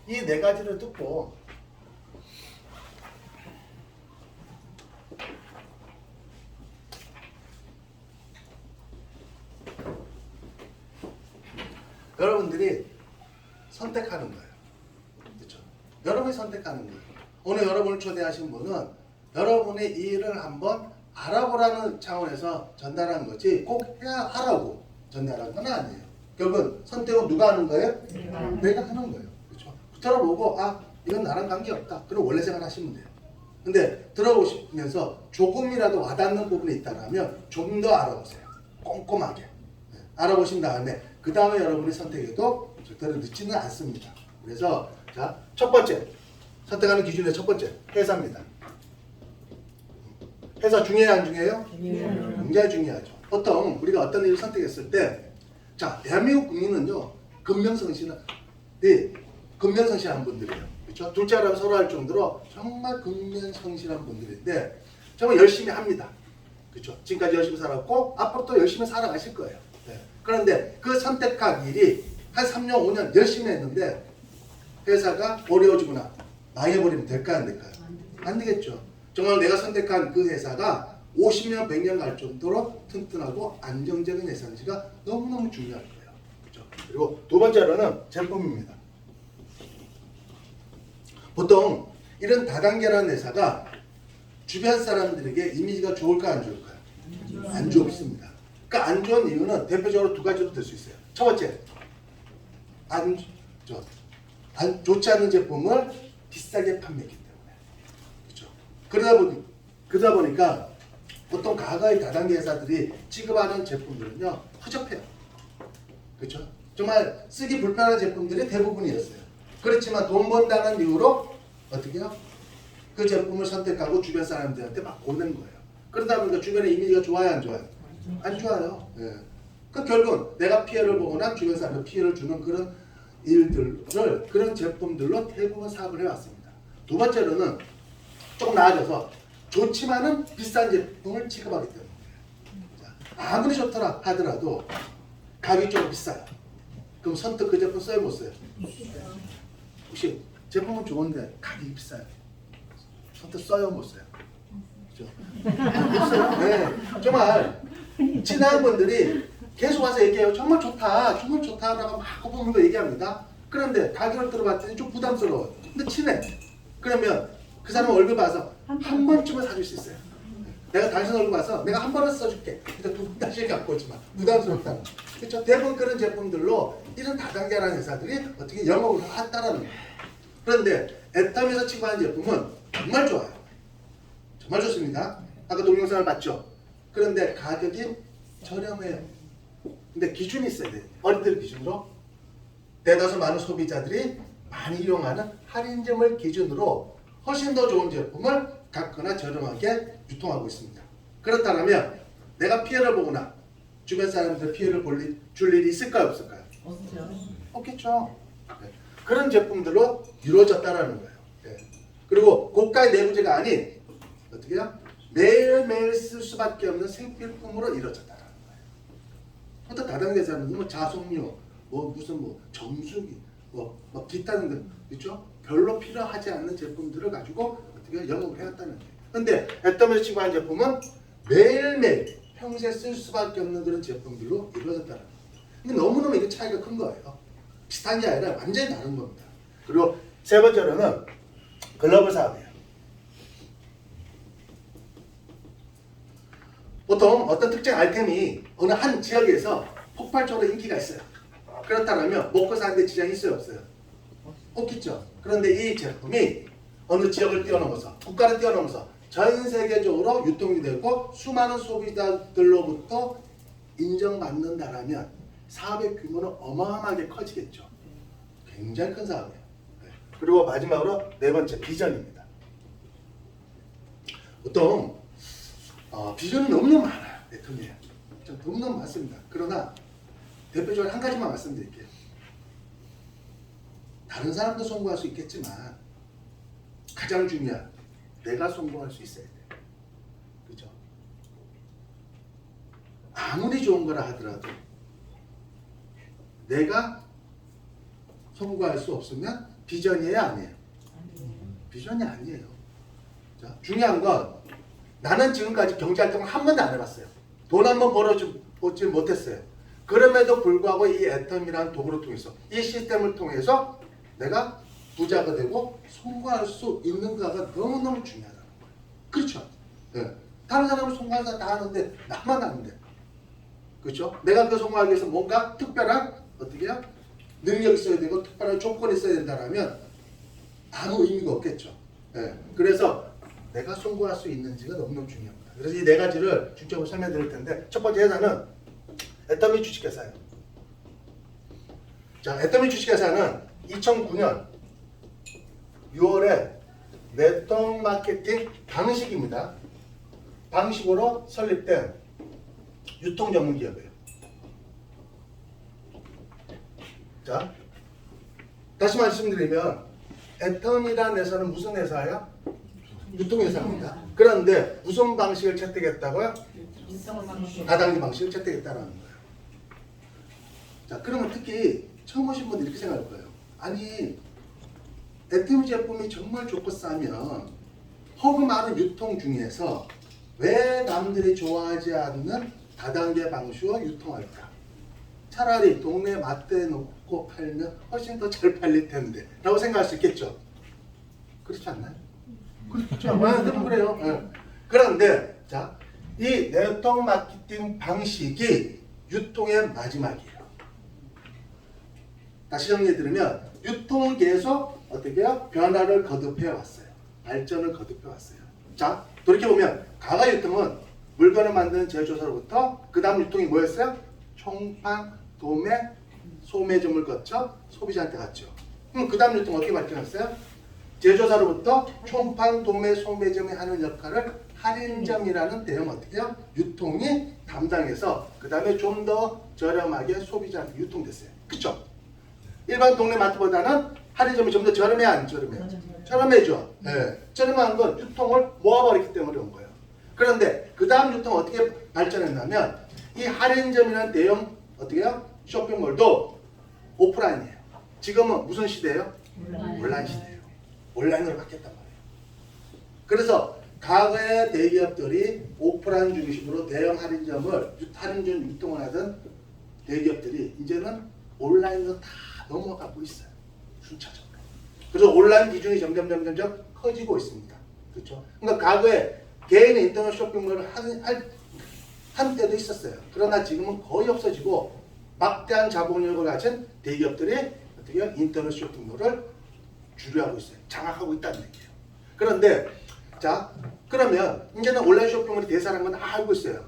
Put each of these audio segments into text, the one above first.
이 네 가지를 듣고 여러분들이 선택하는 거예요. 그렇죠? 여러분이 선택하는 거예요. 오늘 여러분을 초대하신 분은 여러분의 이 일을 한번 알아보라는 차원에서 전달한 거지 꼭 해야 하라고 전달한 건 아니에요. 결국은 선택은 누가 하는 거예요? 내가 하는 거예요. 그렇죠? 들어보고 아 이건 나랑 관계없다. 그럼 원래 생각하시면 돼요. 근데 들어보시면서 조금이라도 와닿는 부분이 있다면 좀 더 알아보세요. 꼼꼼하게 알아보신 다음에 그 다음에 여러분이 선택해도 절대로 늦지는 않습니다. 그래서 자, 첫 번째 선택하는 기준의 첫 번째 회사입니다. 회사 중요해요, 안 중요해요? 굉장히 중요하죠. 보통 우리가 어떤 일을 선택했을 때, 자, 대한민국 국민은요, 근명성실한 분들이에요. 그렇죠? 둘째라고 서로 할 정도로 정말 근면성실한 분들인데 정말 열심히 합니다. 그렇죠? 지금까지 열심히 살았고 앞으로 또 열심히 살아가실 거예요. 네. 그런데 그 선택한 일이 한 3년, 5년 열심히 했는데 회사가 어려워지거나 망해버리면 될까요? 안 될까요? 안 되겠죠. 정말 내가 선택한 그 회사가 50년, 100년 갈 정도로 튼튼하고 안정적인 회사인지가 너무너무 중요할 거예요. 그렇죠? 그리고 두 번째로는 제품입니다. 보통 이런 다단계라는 회사가 주변 사람들에게 이미지가 좋을까 안 좋을까요? 안 좋습니다. 그러니까 안 좋은 이유는 대표적으로 두 가지로 될 수 있어요. 첫 번째, 좋지 않은 제품을 비싸게 판매했기 때문에. 그렇죠? 그러다 보니까 보통 과거의 다단계 회사들이 취급하는 제품들은요, 허접해요. 그렇죠? 정말 쓰기 불편한 제품들이 대부분이었어요. 그렇지만 돈 번다는 이유로 어떻게 해요? 그 제품을 선택하고 주변 사람들한테 막 보낸 거예요. 그러다 보니까 주변의 이미지가 좋아요, 안 좋아요? 안 좋아요. 예. 그 결국은 내가 피해를 보거나 주변 사람들 피해를 주는 그런 일들을 그런 제품들로 대부분 사업을 해왔습니다. 두 번째로는 조금 나아져서 좋지만은 비싼 제품을 취급하기 때문에 아무리 좋더라 하더라도 가격이 좀 비싸요. 그럼 선뜻 그 제품 써요, 못 써요? 혹시 제품은 좋은데 가격이 비싸요. 선뜻 써요, 못 써요? 그렇죠? 못 써요? 네, 정말 친한 분들이 계속 와서 얘기해요. 정말 좋다, 정말 좋다라고 막 거부물고 얘기합니다. 그런데 가격을 들어봤더니 좀 부담스러워요. 근데 친해. 그러면 그 사람 얼굴 봐서 한 번쯤은 사줄 수 있어요. 내가 당신 얼굴 봐서 내가 한 번은 써줄게. 근데 두 번 다시 갖고 오지 마. 부담스럽다. 그렇죠? 대부분 그런 제품들로 이런 다단계라는 회사들이 어떻게 영업을 한다라는 거예요. 그런데 애텀에서 취급하는 제품은 정말 좋아요. 정말 좋습니다. 아까 동영상을 봤죠? 그런데 가격이 저렴해요. 근데 기준이 있어야 돼요. 어린이들 기준으로 대다수 많은 소비자들이 많이 이용하는 할인점을 기준으로 훨씬 더 좋은 제품을 갖거나 저렴하게 유통하고 있습니다. 그렇다면 내가 피해를 보거나 주변 사람들 피해를 줄 일이 있을까요? 없을까요? 없겠죠. 네. 그런 제품들로 이루어졌다라는 거예요. 네. 그리고 고가의 내구재가 아닌 어떻게 해요? 매일매일 쓸 수밖에 없는 생필품으로 이루어졌다라는 거예요. 어떤 다단계 회사는 뭐 자석류, 무슨 정수기, 기타 등등 그렇죠? 별로 필요하지 않는 제품들을 가지고 어떻게 영업을 해왔다는 거예요. 근데 애덤에서 취급하는 제품은 매일매일 평소에 쓸 수밖에 없는 그런 제품들로 이루어졌다는 거예요. 근데 너무너무 이게 차이가 큰 거예요. 비슷한 게 아니라 완전히 다른 겁니다. 그리고 세 번째로는 글로벌 사업이에요. 보통 어떤 특정 아이템이 어느 한 지역에서 폭발적으로 인기가 있어요. 그렇다면 먹고 사는데 지장이 있어요, 없어요? 없겠죠. 그런데 이 제품이 어느 지역을 뛰어넘어서 국가를 뛰어넘어서 전 세계적으로 유통이 되고 수많은 소비자들로부터 인정받는다라면 사업의 규모는 어마어마하게 커지겠죠. 굉장히 큰 사업이에요. 그리고 마지막으로 네 번째 비전입니다. 보통 비전이 너무너무 많아요. 대통령이 너무너무 많습니다. 그러나 대표적으로 한 가지만 말씀드릴게요. 다른 사람도 성공할 수 있겠지만 가장 중요한 내가 성공할 수 있어야 돼요. 그렇죠? 아무리 좋은 거라 하더라도 내가 성공할 수 없으면 비전이에요, 아니에요? 비전이 아니에요. 자, 중요한 건 나는 지금까지 경제활동을 한 번도 안 해봤어요. 돈 한 번 벌어보지 못했어요. 그럼에도 불구하고 이 애텀이라는 도구를 통해서 이 시스템을 통해서 내가 부자가 되고 성공할 수 있는가가 너무너무 중요하다는 거예요. 그렇죠? 네. 다른 사람은 성공하는 사람 다 하는데 나만 안 돼. 그렇죠? 내가 그 성공하기 위해서 뭔가 특별한 어떻게 해요? 능력이 있어야 되고 특별한 조건이 있어야 된다면 아무 의미가 없겠죠. 네. 그래서 내가 성공할 수 있는지가 너무너무 중요합니다. 그래서 이 네 가지를 중점으로 설명드릴 텐데 첫 번째 회사는 애터미 주식회사예요. 자, 애터미 주식회사는 2009년 6월에 네트워크 마케팅 방식입니다. 방식으로 설립된 유통 전문 기업이에요. 자, 다시 말씀드리면 애터미라는 회사는 무슨 회사예요? 유통회사입니다. 그런데 무슨 방식을 채택했다고요? 다단계 방식을 채택했다는 거예요. 자, 그러면 특히 처음 오신 분들 이렇게 생각할 거예요. 아니, 애터미 제품이 정말 좋고 싸면 허브 많은 유통 중에서 왜 남들이 좋아하지 않는 다단계 방식으로 유통할까? 차라리 동네 마트에 놓고 팔면 훨씬 더 잘 팔릴 텐데 라고 생각할 수 있겠죠. 그렇지 않나요? 그렇죠. 그래요. 네. 그런데 자, 이 네트워크 마케팅 방식이 유통의 마지막이에요. 다시 정리해 드리면 유통은 계속 어떻게 해요? 변화를 거듭해 왔어요. 발전을 거듭해 왔어요. 자, 돌이켜보면 과거 유통은 물건을 만드는 제조사로부터 그 다음 유통이 뭐였어요? 총판, 도매, 소매점을 거쳐 소비자한테 갔죠. 그럼 그 다음 유통 어떻게 발전했어요? 제조사로부터 총판, 도매, 소매점이 하는 역할을 할인점이라는 대형 어떻게 해요? 유통이 담당해서 그 다음에 좀 더 저렴하게 소비자한테 유통됐어요. 그쵸? 일반 동네 마트보다는 할인점이 좀 더 저렴해야 안 저렴해요? 저렴해죠. 네. 저렴한 건 유통을 모아버렸기 때문에 온 거예요. 그런데 그 다음 유통 어떻게 발전했냐면 이 할인점이라는 대형 어떻게 해요? 쇼핑몰도 오프라인이에요. 지금은 무슨 시대예요? 온라인 시대예요. 온라인으로 바뀌었단 말이에요. 그래서 과거의 대기업들이 오프라인 중심으로 대형 할인점 유통을 하던 대기업들이 이제는 온라인으로 다 넘어가고 있어요. 순차적으로. 그래서 온라인 비중이 점점 커지고 있습니다. 그렇죠? 그러니까 과거에 개인의 인터넷 쇼핑몰을 한 때도 있었어요. 그러나 지금은 거의 없어지고 막대한 자본력을 가진 대기업들이 어떻게 인터넷 쇼핑몰을 주류하고 있어요. 장악하고 있다는 얘기예요. 그런데 자, 그러면 이제는 온라인 쇼핑몰이 대세라는 건 알고 있어요.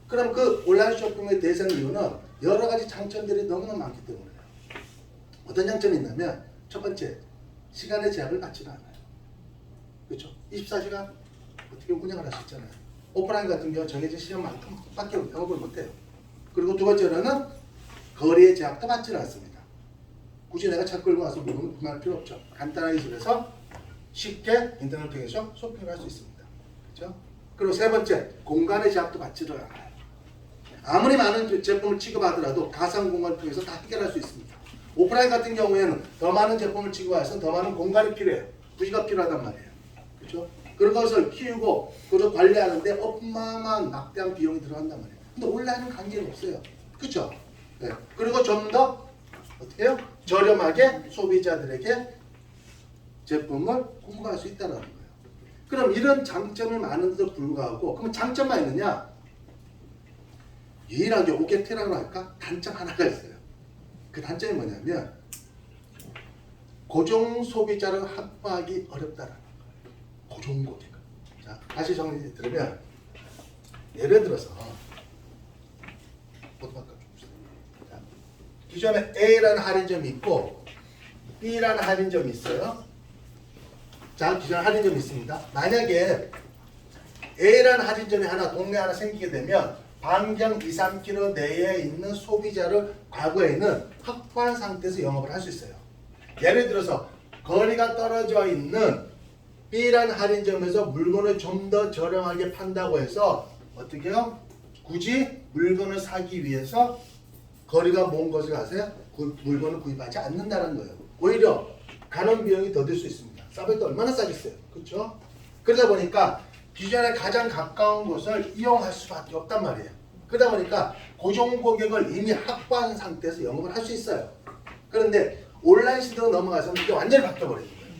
그럼 그 온라인 쇼핑몰의 대세는 이유는 여러 가지 장점들이 너무나 많기 때문이에요. 어떤 장점이 있냐면 첫 번째, 시간의 제약을 받지는 않아요. 그렇죠? 24시간 어떻게 운영을 할 수 있잖아요. 오프라인 같은 경우 정해진 시간만큼밖에 영업을 못해요. 그리고 두 번째로는 거리의 제약도 받지는 않습니다. 굳이 내가 차 끌고 와서 물건을 구매할 필요 없죠. 간단하게 집에서 쉽게 인터넷을 통해서 쇼핑을 할 수 있습니다. 그렇죠? 그리고 세 번째, 공간의 제약도 받지를 않아요. 아무리 많은 제품을 취급하더라도 가상 공간을 통해서 다 해결할 수 있습니다. 오프라인 같은 경우에는 더 많은 제품을 취급해서 더 많은 공간이 필요해요. 부지가 필요하단 말이에요. 그렇죠? 그것을 키우고 그걸 관리하는데 어마어마한 막대한 비용이 들어간단 말이에요. 근데 온라인은 관계가 없어요. 그렇죠? 네. 그리고 좀 더 어떻게 해요? 저렴하게 소비자들에게 제품을 공급할 수 있다는 거예요. 그럼 이런 장점이 많은데도 불구하고 그럼 장점만 있느냐? 유일하게 오게티라고 할까? 단점 하나가 있어요. 그 단점이 뭐냐면 고정 소비자를 확보하기 어렵다라는 거예요. 고정 고객. 자, 다시 정리 들으면 예를 들어서 기존에 A라는 할인점이 있고 B라는 할인점이 있어요. 자, 기존에 할인점이 있습니다. 만약에 A라는 할인점이 하나 동네 하나 생기게 되면 반경 2, 3km 내에 있는 소비자를 과거에는 확보한 상태에서 영업을 할 수 있어요. 예를 들어서 거리가 떨어져 있는 B라는 할인점에서 물건을 좀 더 저렴하게 판다고 해서 어떻게 해요? 굳이 물건을 사기 위해서 거리가 먼 곳을 가서 물건을 구입하지 않는다는 거예요. 오히려 가는 비용이 더 들 수 있습니다. 싸배도 얼마나 싸겠어요. 그렇죠? 그러다 보니까 기존에 가장 가까운 곳을 이용할 수밖에 없단 말이에요. 그러다 보니까 고정 고객을 이미 확보한 상태에서 영업을 할 수 있어요. 그런데 온라인 시대로 넘어가서 이게 완전히 바뀌어버리는 거예요.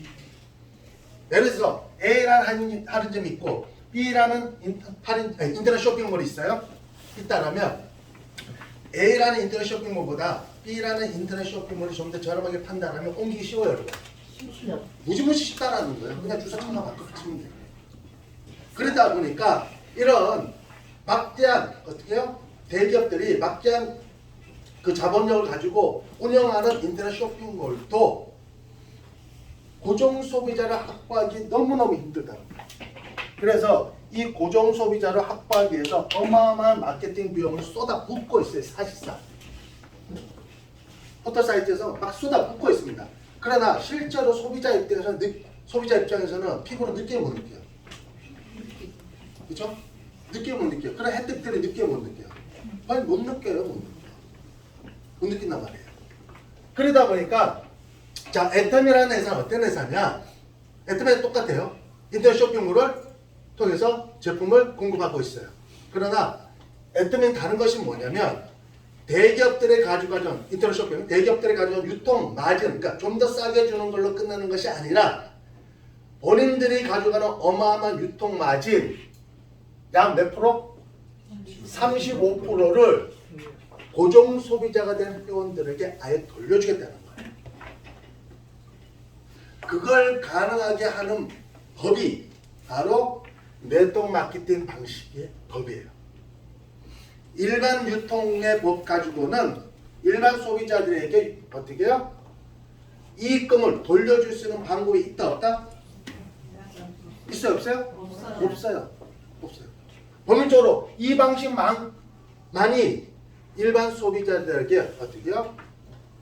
예를 들어서 A라는 할인점이 있고 B라는 인터넷 쇼핑몰이 있어요. 있다라면 A라는 인터넷 쇼핑몰보다 B라는 인터넷 쇼핑몰이 좀 더 저렴하게 판단하면 옮기기 쉬워요. 여러분. 무지무지 쉽다라는 거예요. 그냥 주소 하나 바꿔 붙이면 돼요. 그러다 보니까 이런 막대한 어떻게 해요? 대기업들이 막대한 그 자본력을 가지고 운영하는 인터넷 쇼핑몰도 고정 소비자를 확보하기 너무너무 힘들다. 그래서 이 고정 소비자를 확보하기 위해서 어마어마한 마케팅 비용을 쏟아붓고 있어요. 사실상 포털 사이트에서 막 쏟아붓고 있습니다. 그러나 실제로 소비자 입장에서는 피부로 느끼게 못 느껴요. 그렇죠? 느끼게 못 느껴요. 그런 혜택들이 느끼게 못 느껴요. 아니 못 느껴요. 못 느낀단 말이에요. 그러다 보니까 자, 애텀이라는 회사는 어떤 회사냐? 애텀이 똑같아요. 인터넷 쇼핑몰을 통해서 제품을 공급하고 있어요. 그러나 애텀은 다른 것이 뭐냐면 대기업들이 가져가는 인터넷 쇼핑, 대기업들이 가져가는 유통 마진, 그러니까 좀 더 싸게 주는 걸로 끝나는 것이 아니라 본인들이 가져가는 어마어마한 유통 마진 약 몇 프로? 35%를 고정 소비자가 된 회원들에게 아예 돌려주겠다는 거예요. 그걸 가능하게 하는 법이 바로 네트워크 마케팅 방식의 법이에요. 일반 유통의 법 가지고는 일반 소비자들에게 어떻게 해요? 이익금을 돌려줄 수 있는 방법이 있다 없다? 있어요 없어요? 없어요. 없어요. 법률적으로 이 방식만이 일반 소비자들에게 어떻게 해요?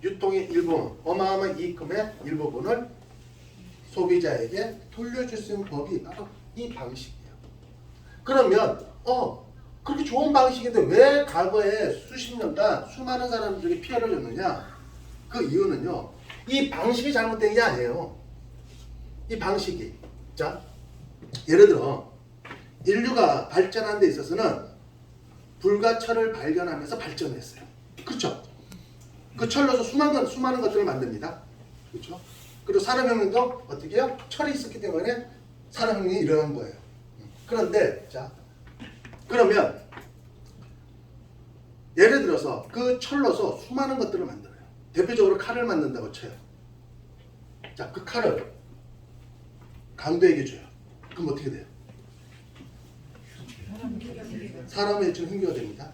유통의 일부분, 어마어마한 이익금의 일부분을 소비자에게 돌려줄 수 있는 법이 바로 이 방식이에요. 그러면 그렇게 좋은 방식인데 왜 과거에 수십 년간 수많은 사람들에게 피해를 줬느냐? 그 이유는요. 이 방식이 잘못된 게 아니에요. 이 방식이. 자, 예를 들어 인류가 발전하는 데 있어서는 불과 철을 발견하면서 발전했어요. 그렇죠? 그 철로서 수많은 것들을 만듭니다. 그렇죠? 그리고 산업혁명도 어떻게 해요? 철이 있었기 때문에 산업혁명이 일어난 거예요. 그런데 자, 그러면 예를 들어서 그 철로서 수많은 것들을 만들어요. 대표적으로 칼을 만든다고 쳐요. 자, 그 칼을 강도에게 줘요. 그럼 어떻게 돼요? 사람의 좀 힘겨가 됩니다.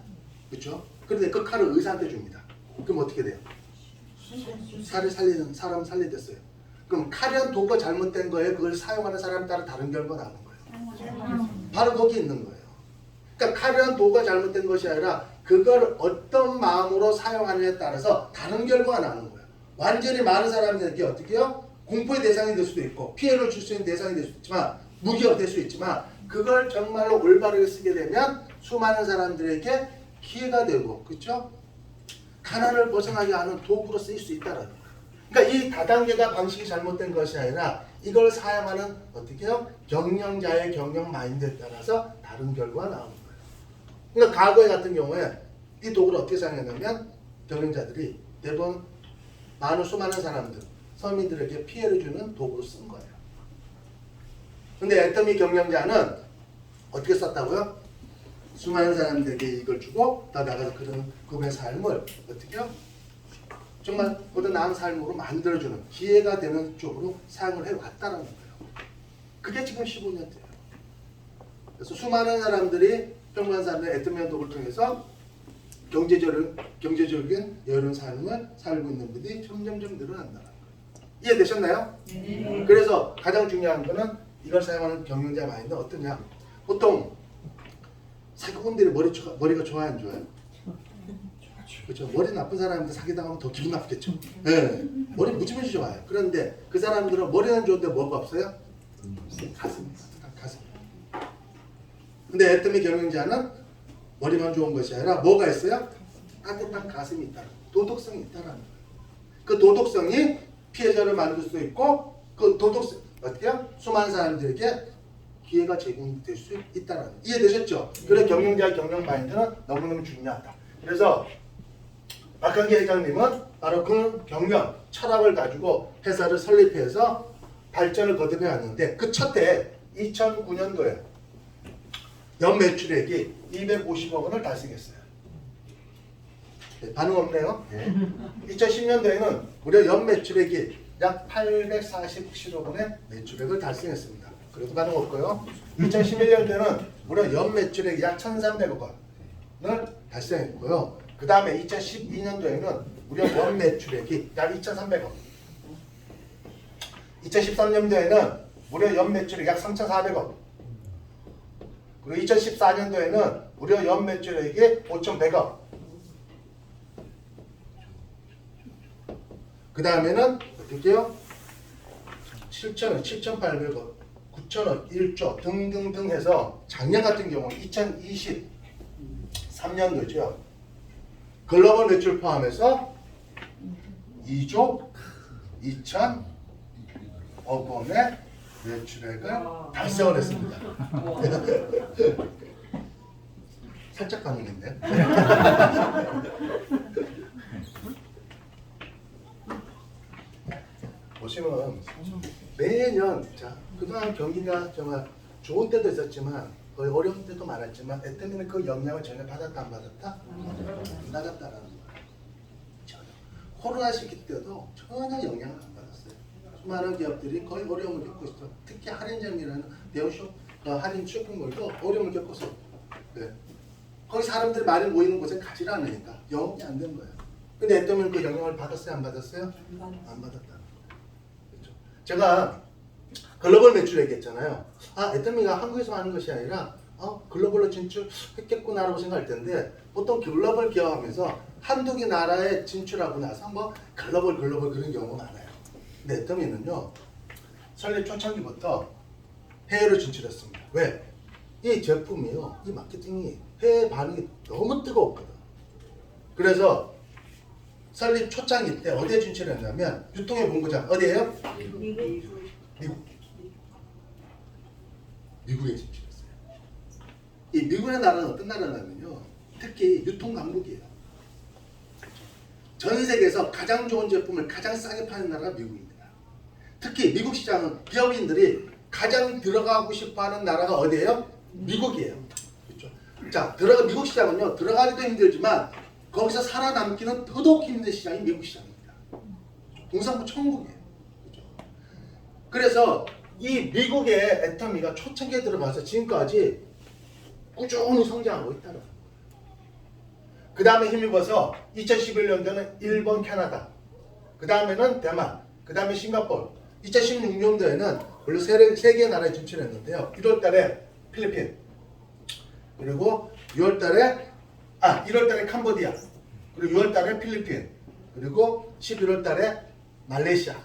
그렇죠? 그런데 그 칼을 의사한테 줍니다. 그럼 어떻게 돼요? 사람을 살리겠어요. 그럼 칼이란 도구가 잘못된 거예요? 그걸 사용하는 사람에 따라 다른 결과가 나는 거예요. 바로 거기 있는 거예요. 그러니까 칼이란 도구가 잘못된 것이 아니라 그걸 어떤 마음으로 사용하느냐에 따라서 다른 결과가 나는 거예요. 완전히 많은 사람들에게 어떻게 해요? 공포의 대상이 될 수도 있고 피해를 줄 수 있는 대상이 될 수 있지만 무기가 될 수 있지만 그걸 정말로 올바르게 쓰게 되면 수많은 사람들에게 기회가 되고 그렇죠? 가난을 벗어나게 하는 도구로 쓰일 수 있다는 거예요. 그러니까 이 다단계가 방식이 잘못된 것이 아니라 이걸 사용하는 어떻게 해요? 경영자의 경영 마인드에 따라서 다른 결과가 나오는 거예요. 그러니까 과거에 같은 경우에 이 도구를 어떻게 사용했냐면 경영자들이 대부분 수많은 사람들, 서민들에게 피해를 주는 도구로 쓴 거예요. 근데 애터미 경영자는 어떻게 썼다고요? 수많은 사람들에게 이걸 주고 더 나가서 그분의 삶을 어떻게 해요? 정말 보다 나은 삶으로 만들어주는 기회가 되는 쪽으로 사용을 해왔다는 거예요. 그게 지금 15년째예요. 그래서 수많은 사람들이 평범한 사람들의 애터미 도구를 통해서 경제적인 여유로운 삶을 살고 있는 분들이 점점점 늘어난다는 거예요. 이해되셨나요? 네. 그래서 가장 중요한 거는 이걸 사용하는 경영자 마인드는 어떠냐? 보통 사기꾼들이 머리가 좋아요, 안 좋아요? 그렇죠. 머리 나쁜 사람한테 사기당하면 더 기분 나쁘겠죠. 네. 머리 무지무지 좋아요. 그런데 그 사람들은 머리는 좋은데 뭐가 없어요? 가슴이 따뜻한 가슴. 근데 애터미 경영자는 머리만 좋은 것이 아니라 뭐가 있어요? 따뜻한 가슴이 있다는 거예요. 도덕성이 있다는 거예요. 그 도덕성이 피해자를 만들 수 있고 그 도덕 어때요? 수많은 사람들에게 기회가 제공될 수 있다는 이해되셨죠? 그래 경영자의 경영 마인드는 너무너무 중요하다. 그래서 박한기 회장님은 바로 그 경영 철학을 가지고 회사를 설립해서 발전을 거듭해 왔는데 그 첫 해 2009년도에 연 매출액이 250억 원을 달성했어요. 네, 반응 없네요. 네. 2010년도에는 무려 연 매출액이 약 847억 원의 매출액을 달성했습니다. 그래도 반응 없고요. 2011년도에는 무려 연 매출액이 약 1,300억 원을 달성했고요. 그 다음에 2012년도에는 무려 연 매출액이 약 2,300억. 2013년도에는 무려 연 매출액 약 3,400억. 그리고 2014년도에는 무려 연 매출액이 5,100억. 그 다음에는 어떻게요? 7,000억, 7,800억, 9,000억, 1조 등등등 해서 작년 같은 경우 2023년도죠. 글로벌 매출 포함해서 2조 2,000억 원의 매출액을 달성을 했습니다. 살짝 반응했네요. 보시면 매년 자 그동안 경기가 정말 좋은 때도 있었지만 거의 어려운 때도 많았지만 애터미는 그 영향을 전혀 받았다 안 받았다? 안 받았다라는 거예요. 전혀. 코로나 시기 때도 전혀 영향을 안 받았어요. 수많은 기업들이 거의 어려움을 겪고 있어. 특히 할인점이라는 대형숍 할인 쇼핑몰도 어려움을 겪었어. 네. 거기 사람들이 많이 모이는 곳에 가지를 않으니까 영업이 안 된 거예요. 근데 애터미는 그 영향을 받았어요? 안 받았어요? 안 받았다. 제가 글로벌 매출 얘기했잖아요. 아, 애터미가 한국에서 하는 것이 아니라 글로벌로 진출했겠구나라고 생각할 텐데 보통 글로벌 기업하면서 한두 개 나라에 진출하고 나서 뭐 글로벌 그런 경우가 많아요. 근데 애터미는요. 설립 초창기부터 해외로 진출했습니다. 왜? 이 제품이요. 이 마케팅이 해외 반응이 너무 뜨거웠거든. 그래서 설립 초창기 때 어디에 진출했냐면 유통의 본부장 어디예요? 미국에 진출했어요. 이 미국의 나라는 어떤 나라냐면요. 특히 유통 강국이에요. 전 세계에서 가장 좋은 제품을 가장 싸게 파는 나라가 미국입니다. 특히 미국 시장은 기업인들이 가장 들어가고 싶어하는 나라가 어디예요? 미국이에요. 그렇죠? 자, 미국 시장은요. 들어가기도 힘들지만 거기서 살아남기는 더더욱 힘든 시장이 미국 시장입니다. 동산부 천국이에요. 그렇죠? 그래서 이 미국의 애터미가 초창기에 들어가서 지금까지 꾸준히 성장하고 있다는 거예요. 그 다음에 힘입어서 2011년도에는 일본, 캐나다, 그 다음에는 대만, 그 다음에 싱가포르, 2016년도에는 원래 세 개의 나라에 진출했는데요. 1월달에 필리핀, 그리고 1월달에 캄보디아, 그리고 6월달에 필리핀, 그리고 11월달에 말레이시아,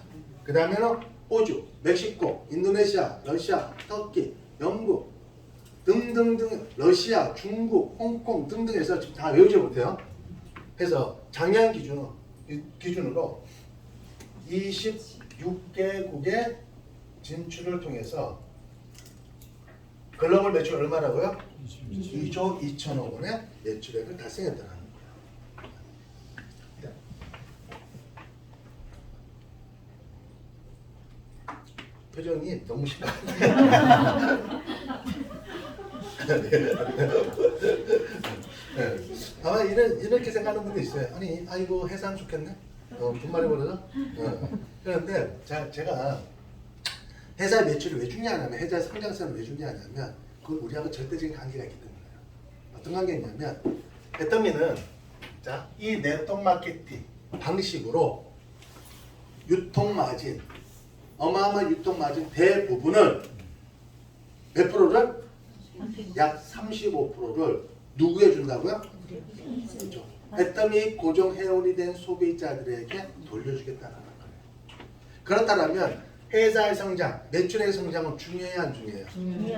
그 다음에는 호주, 멕시코, 인도네시아, 러시아, 터키, 영국 등등등 러시아, 중국, 홍콩 등등 해서 지금 다 외우지 못해요. 해서 작년 기준으로 26개국의 진출을 통해서 글로벌 매출 얼마라고요? 2조 2천억 원의 매출액을 달성했다는 거예요. 표정이 너무 심각해. 네. 아마 이렇게 생각하는 분도 있어요. 아니, 아이고 회사는 좋겠네. 분말이 벌어져. 그런데 제가 회사의 매출이 왜 중요하냐면 회사의 성장성을 왜 중요하냐면 그건 우리하고 절대적인 관계가 있기 때문에요. 어떤 관계냐면 애터미는 이 네트워크 마케팅 방식으로 유통 마진 어마어마한 유통 마진 대부분을 몇 프로를? 약 35%를 누구에 준다고요? 그렇죠. 애터미 고정 회원이 된 소비자들에게 돌려주겠다는 거예요. 그렇다면 회사의 성장, 매출의 성장은 중요해요, 안 중요해요?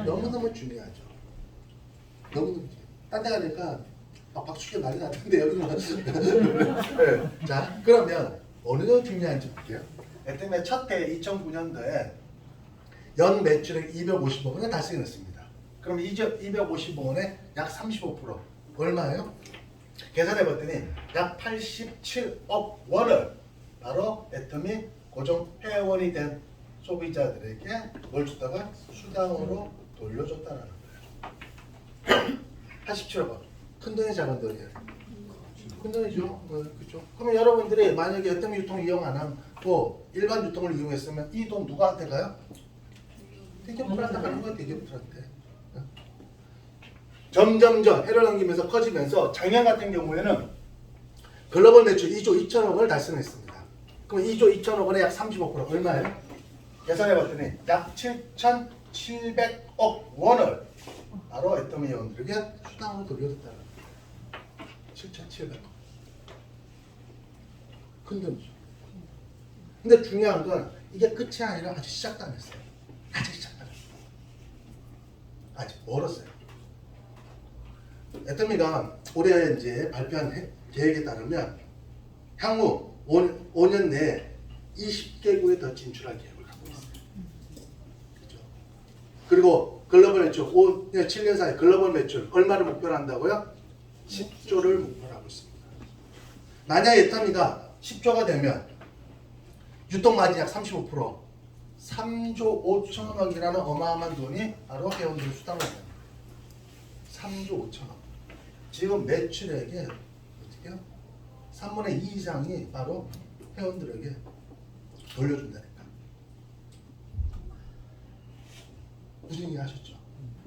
너무너무 중요하죠. 너무너무 중요해요. 딴 데 가니까 막 박수치고 난리 났는데 여기는 네. 자, 그러면 어느 정도 중요한지 볼게요. 애터미의 첫해 2009년도에 연 매출액 250억 원을 달성했습니다. 그럼 250억 원에 약 35% 얼마예요? 계산해봤더니 약 87억 원을 바로 애터미 고정 회원이 된 소비자들에게 뭘 주다가 수당으로 돌려줬다는 거예요. 87억 원. 큰 돈이 작은 돈이에요. 큰 돈이죠. 그렇죠. 그러면 여러분들이 만약에 애터미 유통 이용 안 하고 일반 유통을 이용했으면 이 돈 누구한테 가요? 대기업들한테 가는 거예요. 대기업들한테. 점점점 해를 넘기면서 커지면서 작년 같은 경우에는 글로벌 매출 2조 2천억 원을 달성했습니다. 그럼 2조 2천억 원에 약 35% 얼마예요? 계산해봤더니 약 7,700억 원을 바로 애터미 회원들에게 수당으로 돌려줬다는 거예요. 7,700억. 큰 돈이죠. 근데 중요한 건 이게 끝이 아니라 아직 시작도 안 했어요. 아직 시작도 안 했어요. 아직 멀었어요. 애터미가 올해 이제 발표한 계획에 따르면 향후 5년 내에 20개국에 더 진출할 계획을 갖고 있어요. 그렇죠? 그리고 글로벌 매출 5년 7년 사이 글로벌 매출 얼마를 목표로 한다고요? 10조를 목표로 하고 있습니다. 만약 애터미가 10조가 되면 유통 마진 약 35%, 3조 5천억이라는 어마어마한 돈이 바로 회원들 수당을 합니다. 3조 5천억. 지금 매출액의 어떻게요? 3분의 2 이상이 바로 회원들에게 돌려준다니까. 무슨 얘기 하셨죠?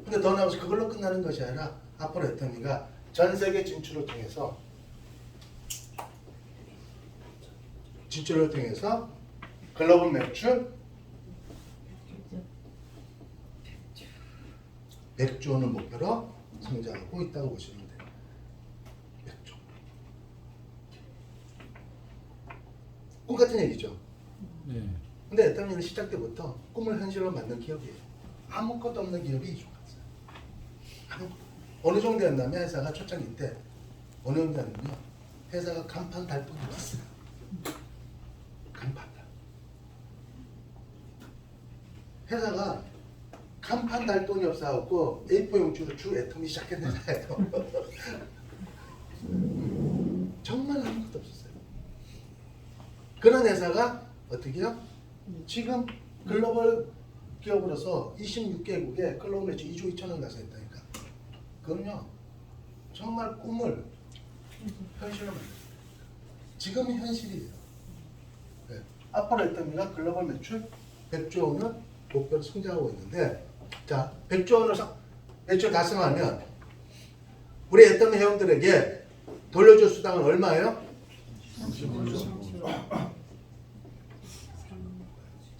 근데 더 나아가서 그걸로 끝나는 것이 아니라 앞으로 애터미가 전 세계 진출을 통해서 글로벌 매출 100조 원을 목표로 성장하고 있다고 보시면 돼요. 100조. 꿈 같은 얘기죠. 네. 근데 애터미는 시작 때부터 꿈을 현실로 만든 기업이에요. 아무것도 없는 기업이 이쪽 같아요. 아무것도. 어느 정도였냐면 회사가 초창기 때 어느 정도였냐면 회사가 간판 달뿐이 없었어요. 간판 달. 회사가 간판 달 돈이 없어갖고 A4 용지로 주 애터미 시작한 회사예요. 정말 아무것도 없었어요. 그런 회사가 어떻게요? 지금 글로벌 기업으로서 26개국에 글로벌 매출 2조 2천억 달성했다니까. 그럼요. 정말 꿈을 현실로 만들어요. 지금이 현실이에요. 네. 앞으로 애터미가 글로벌 매출 100조 원을 목표로 성장하고 있는데, 자, 100조 원을 매출 달성하면 우리 애터미 회원들에게 돌려줄 수당은 얼마예요?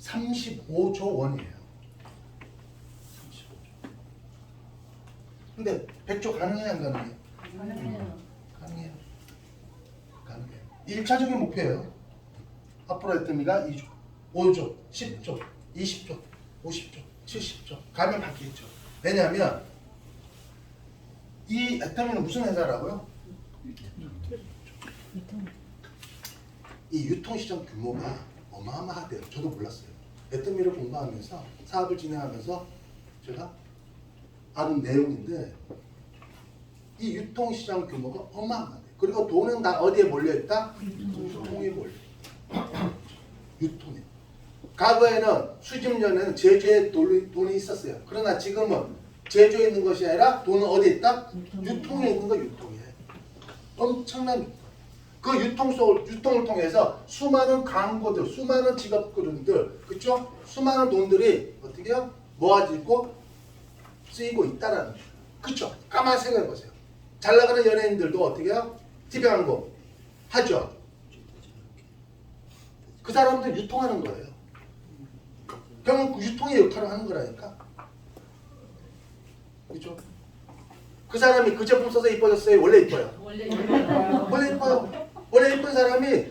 35조 원이에요. 35조. 근데 100조 가능해요, 안 가능해요? 가능해요. 가능해요. 1차적인 목표예요. 앞으로 애터미가 2조, 5조, 10조, 20조, 50조, 70조 가면 바뀌겠죠. 왜냐하면 이 애터미는 무슨 회사라고요? 이 유통시장 규모가 어마어마하대요. 저도 몰랐어요. 애터미를 공부하면서 사업을 진행하면서 제가 아는 내용인데 이 유통시장 규모가 어마어마하대요. 그리고 돈은 다 어디에 몰려있다? 유통에 몰려있다. 유통에. 과거에는 수십 년에는 제주에 돈이 있었어요. 그러나 지금은 제주에 있는 것이 아니라 돈은 어디에 있다? 유통에 있는 거. 유통에. 엄청난 유통. 그 유통을 통해서 수많은 광고들, 수많은 직업군들, 그렇죠? 수많은 돈들이 어떻게 해요? 모아지고 쓰이고 있다라는 거예요. 그렇죠? 가만히 생각해 보세요. 잘 나가는 연예인들도 어떻게 해요? TV 광고 하죠. 그 사람들 유통하는 거예요. 결국 유통의 역할을 하는 거라니까. 그렇죠? 그 사람이 그 제품 써서 이뻐졌어요? 원래 이뻐요? 원래 이뻐요. 원래 이쁜 사람이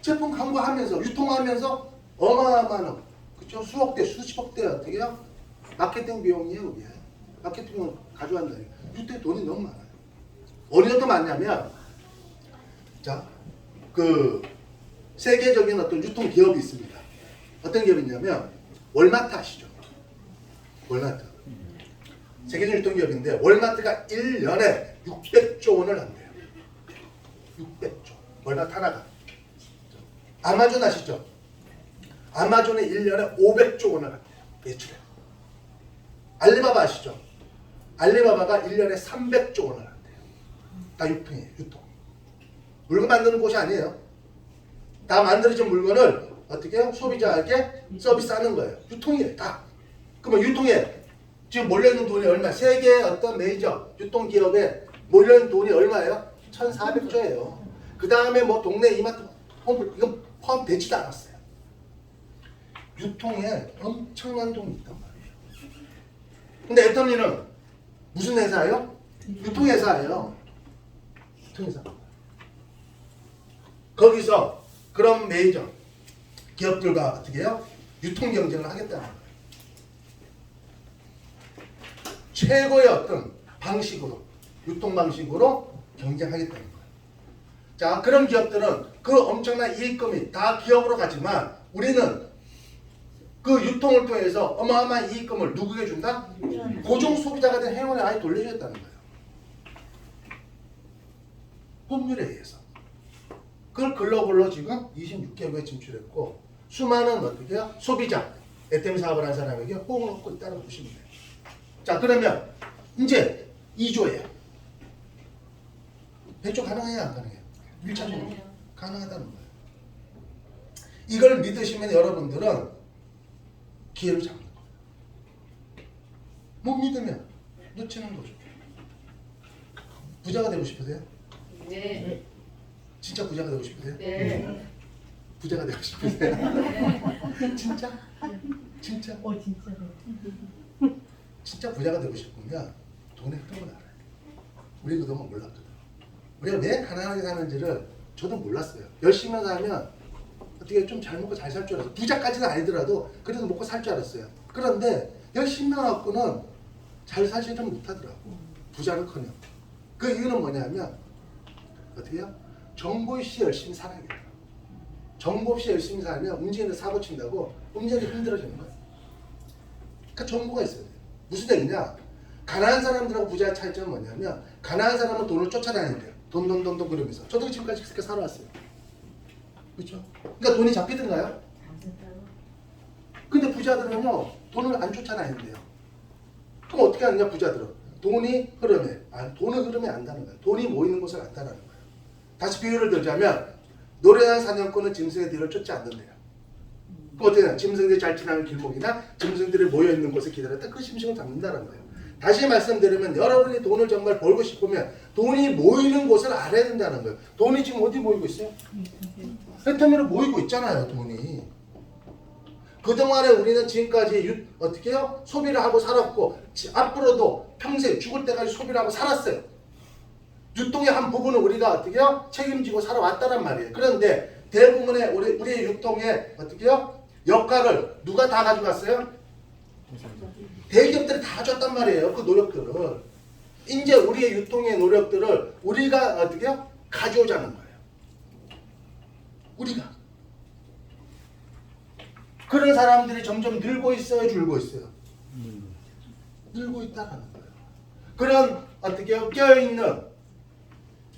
제품 광고하면서 유통하면서 어마어마한, 그렇죠? 수억 대, 수십억 대 어떻게 해요? 마케팅 비용이에요, 그게. 마케팅 비용을 가져간다니까. 유통에 돈이 너무 많아요. 어느 정도 많냐면, 자, 그 세계적인 어떤 유통 기업이 있습니다. 어떤 기업이 있냐면 월마트 아시죠? 월마트. 세계적 유통기업인데 월마트가 1년에 600조 원을 한대요. 600조. 월마트 하나가. 아마존 아시죠? 아마존이 1년에 500조 원을 한대요. 매출에. 알리바바 아시죠? 알리바바가 1년에 300조 원을 한대요. 다 유통이에요. 유통. 물건 만드는 곳이 아니에요. 다 만들어진 물건을 어떻게 해요? 소비자에게 서비스하는 거예요. 유통이에요. 다. 그러면 유통에 지금 몰려있는 돈이 얼마? 세계 어떤 메이저 유통기업에 몰려있는 돈이 얼마예요? 1,400조예요. 그 다음에 뭐 동네 이마트 홈플 이건 포함되지도 않았어요. 유통에 엄청난 돈이 있단 말이에요. 근데 애터미는 무슨 회사예요? 유통회사예요. 유통회사. 거기서 그런 메이저 기업들과 어떻게 해요? 유통 경쟁을 하겠다는 거예요. 최고의 어떤 방식으로, 유통 방식으로 경쟁하겠다는 거예요. 자, 그런 기업들은 그 엄청난 이익금이 다 기업으로 가지만 우리는 그 유통을 통해서 어마어마한 이익금을 누구에게 준다? 고정 소비자가 된 회원에 아예 돌려주겠다는 거예요. 법률에 의해서. 그걸 글로벌로 지금 26개국에 진출했고 수많은 어떻게 해요? 소비자, 애터미 사업을 한 사람에게 호응을 얻고 있다는 걸 보시면 돼요. 자, 그러면 이제 2조예요. 배조 가능해요? 안 가능해요? 1차적으로 가능하다는 거예요. 이걸 믿으시면 여러분들은 기회를 잡는 거예요. 못 믿으면 놓치는 거죠. 부자가 되고 싶으세요? 네. 진짜 부자가 되고 싶으세요? 네. 부자가 되고 싶으세요? 진짜? 진짜? 진짜. 진짜 부자가 되고 싶으면 돈의 흐름을 알아야 돼요. 우리 그동안 몰랐거든. 우리가 왜 가난하게 사는지를 저도 몰랐어요. 열심히 살면 어떻게 좀 잘 먹고 잘 살 줄 알았어요. 부자까지는 아니더라도 그래도 먹고 살 줄 알았어요. 그런데 열심히 해갖고는 잘 살지는 못하더라고. 부자는커녕. 그 이유는 뭐냐면 어떻게 해요? 정보 없이 열심히 살아야겠다. 정보 없이 열심히 살면 움직이는 사고 친다고 움직이기 힘들어지는 거예요. 그러니까 정보가 있어야 돼요. 무슨 얘기냐? 가난한 사람들하고 부자의 차이점은 뭐냐면 가난한 사람은 돈을 쫓아다닌대요. 돈 그러면서. 저도 지금까지 그렇게 살아왔어요. 그렇죠? 그러니까 돈이 잡히던가요? 근데 부자들은요 돈을 안 쫓아다닌대요. 그럼 어떻게 하느냐 부자들은? 돈이 흐름에, 돈의 흐름에 안다는 거예요. 돈이 모이는 곳을 안다는 거예요. 다시 비유를 들자면 노래한 사냥꾼은 짐승의 뒤를 쫓지 않는데요. 그럼 어떻게 해요? 짐승들이 잘 지나는 길목이나 짐승들이 모여있는 곳에 기다렸다 그 짐승을 잡는다는 거예요. 다시 말씀드리면 여러분이 돈을 정말 벌고 싶으면 돈이 모이는 곳을 알아야 된다는 거예요. 돈이 지금 어디 모이고 있어요? 애터미로 모이고 있잖아요. 돈이. 그동안에 우리는 지금까지 어떻게 해요? 소비를 하고 살았고 앞으로도 평생 죽을 때까지 소비를 하고 살았어요. 유통의 한 부분을 우리가 어떻게 해요? 책임지고 살아왔다란 말이에요. 그런데 대부분의 우리의 유통의 어떻게 해요? 역할을 누가 다 가져갔어요? 대기업들이 다 줬단 말이에요. 그 노력들을. 이제 우리의 유통의 노력들을 우리가 어떻게 해요? 가져오자는 거예요. 우리가. 그런 사람들이 점점 늘고 있어요? 줄고 있어요? 늘고 있다는 거예요. 그런 어떻게 해요? 껴있는